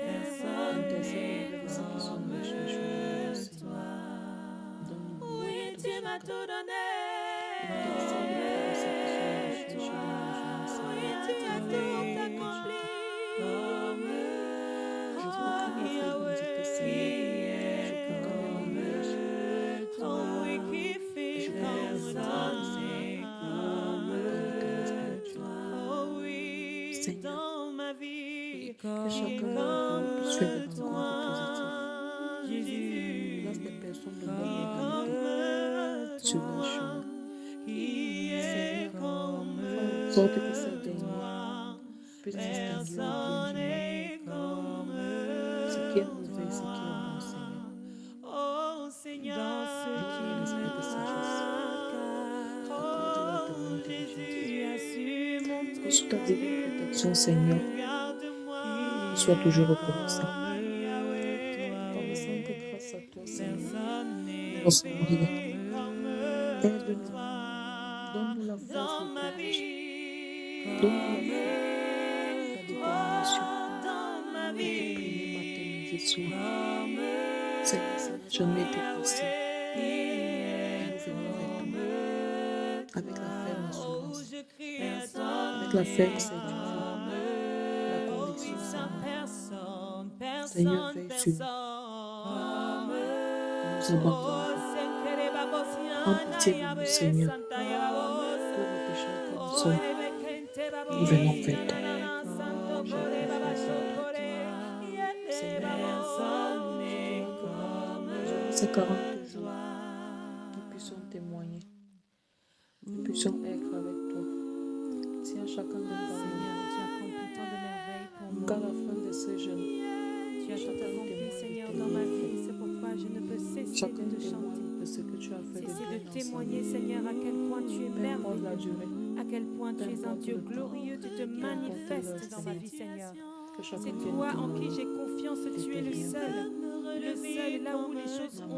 Speaker 4: Intercède auprès de ceux qui sont dans les choses de Dieu, Seigneur. Donne-nous beaucoup de chacun. Intercède auprès de ceux qui sont dans les choses de Dieu, Seigneur. Je proclame la fécondité, Seigneur. Je proclame le mariage. Et je proclame le mariage, Seigneur. Par le canal spirituel. Seigneur, que chacun d'entre nous puisse faire des rencontres positives. Place des personnes de bonne moralité sur leur chemin. Seigneur, fais en sorte que ces derniers puissent distinguer le bien du mal. Ce qui est mauvais et ce qui est bon, Seigneur. Donne-nous l'esprit de sagesse. Accorde-leur ta bonne intelligence. Que sous ta divine protection, Seigneur, nous sois toujours reconnaissants. Reconnaissant que grâce à toi, Seigneur, nous ne sommes rien. Aide-nous. Donne-nous la force, le courage. Donne-nous la détermination. De prier matin, midi, soir. Seigneur, ça n'a jamais été possible. Et nous venons vers toi. Avec la ferme assurance. Avec la ferme certitude. La conviction, Seigneur. Seigneur, veille sur nous. Nous abandonnons. En pitié de nous, Seigneur. Pauvres pécheurs que nous sommes, nous venons vers toi. Ces 40 jours, nous puissions témoigner, nous puissions être avec toi. Si à chacun de nous,
Speaker 5: Seigneur, tu accomplis tant de merveilles pour nous.
Speaker 4: qu'à la fin de ce jeûne,
Speaker 5: Tu as tout accompli, Seigneur, dans ma vie. C'est pourquoi je ne peux cesser
Speaker 4: chacun
Speaker 5: de te chanter.
Speaker 4: témoigne de ce que tu as fait de
Speaker 5: Cesser
Speaker 4: bien
Speaker 5: de
Speaker 4: ensemble.
Speaker 5: témoigner, Seigneur, à quel point tu es
Speaker 4: Peu importe la
Speaker 5: merveilleux.
Speaker 4: durée,
Speaker 5: À quel point tu es un
Speaker 4: importe
Speaker 5: Dieu
Speaker 4: le temps,
Speaker 5: glorieux. Tu te
Speaker 4: importe
Speaker 5: manifestes
Speaker 4: l'heure,
Speaker 5: dans ma vie, Seigneur.
Speaker 4: Que chacun
Speaker 5: C'est
Speaker 4: vienne
Speaker 5: toi en
Speaker 4: témoigner
Speaker 5: qui j'ai confiance. Tu es le seul. Le seul, là où les choses sont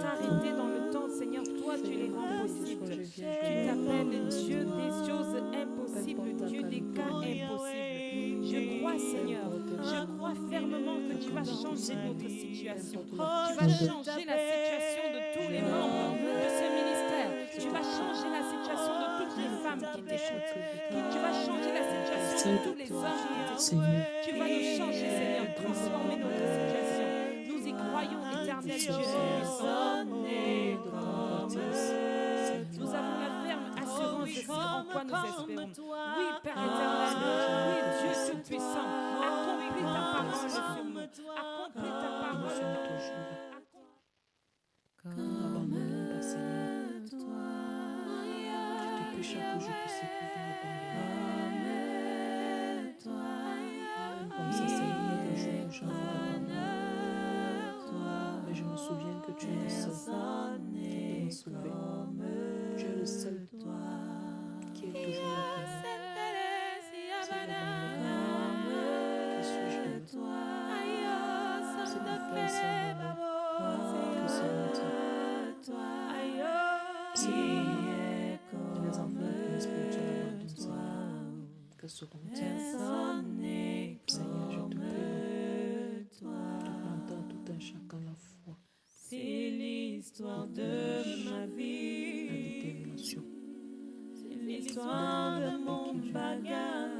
Speaker 5: arrêtées dans le temps, Seigneur, toi, tu les rends possibles. Tu t'appelles Dieu des choses impossibles, Dieu des cas impossibles. Je crois, Seigneur, je crois fermement que tu vas changer notre situation. Tu vas changer la situation de tous les membres de ce ministère. Tu vas changer la situation de toutes les femmes qui t'écoutent. Tu vas changer la situation de tous les hommes qui t'écoutent. Tu vas nous changer, Seigneur, transformer notre situation. Nous y croyons, éternel Dieu Tout-Puissant. Nous avons la ferme assurance de ce en quoi nous espérons. Oui, Père éternel, oui, Dieu Tout-Puissant, accomplis ta parole sur nous. Accomplis ta parole dans nous.
Speaker 4: N'abandonnons pas, Seigneur. Je te prie chaque jour que c'est pour nous abandonner. Comme ça, Seigneur, des jours où j'ai envie d'abandonner. Mais je me souviens que tu es le seul qui peut me sauver. Tu es le seul qui est toujours là pour moi. Si j'abandonne, qui suis-je de toi? Si ma foi est abandonnée, que seront-ils? Si les mamans et les enfants de mon spirituel abandonnent, Seigneur, que seront-ils? Seigneur, je te prie, entends tout un chacun la foi.
Speaker 5: C'est l'histoire de ma vie,
Speaker 4: la détermination.
Speaker 5: c'est l'histoire de mon bagage,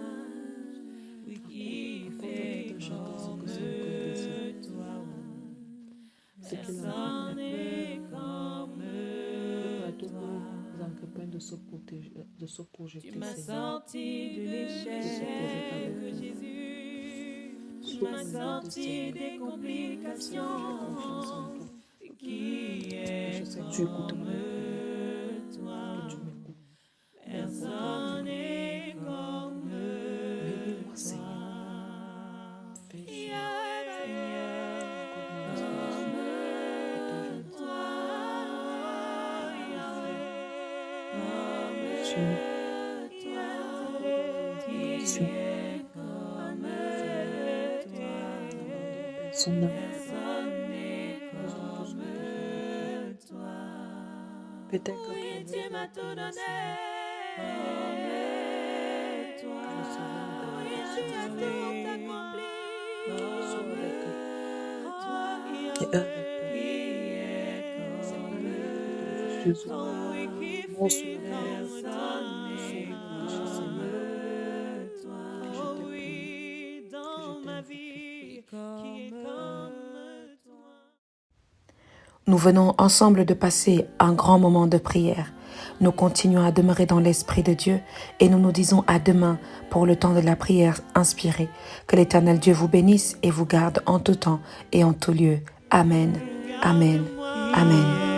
Speaker 5: oui, qui fait
Speaker 4: Tout un chacun ce que c'est le toi. Ce qu'il a
Speaker 5: personne n'est comme
Speaker 4: partout où nous entreprennent de se protéger, de se projeter,
Speaker 5: tu m'as
Speaker 4: Seigneur.
Speaker 5: sorti de l'échec, Jésus, tu m'as sorti des complications, qui est
Speaker 4: Je sais que tu écoutes mon prière, que tu m'écoutes.
Speaker 5: personne n'est comme
Speaker 4: Bénis-moi, Seigneur. Fais son âme. Peut-être que
Speaker 5: tu m'as tout donné.
Speaker 1: Nous venons ensemble de passer un grand moment de prière. Nous continuons à demeurer dans l'Esprit de Dieu et nous nous disons à demain pour le temps de la prière inspirée. Que l'Éternel Dieu vous bénisse et vous garde en tout temps et en tout lieu. Amen. Amen. Amen.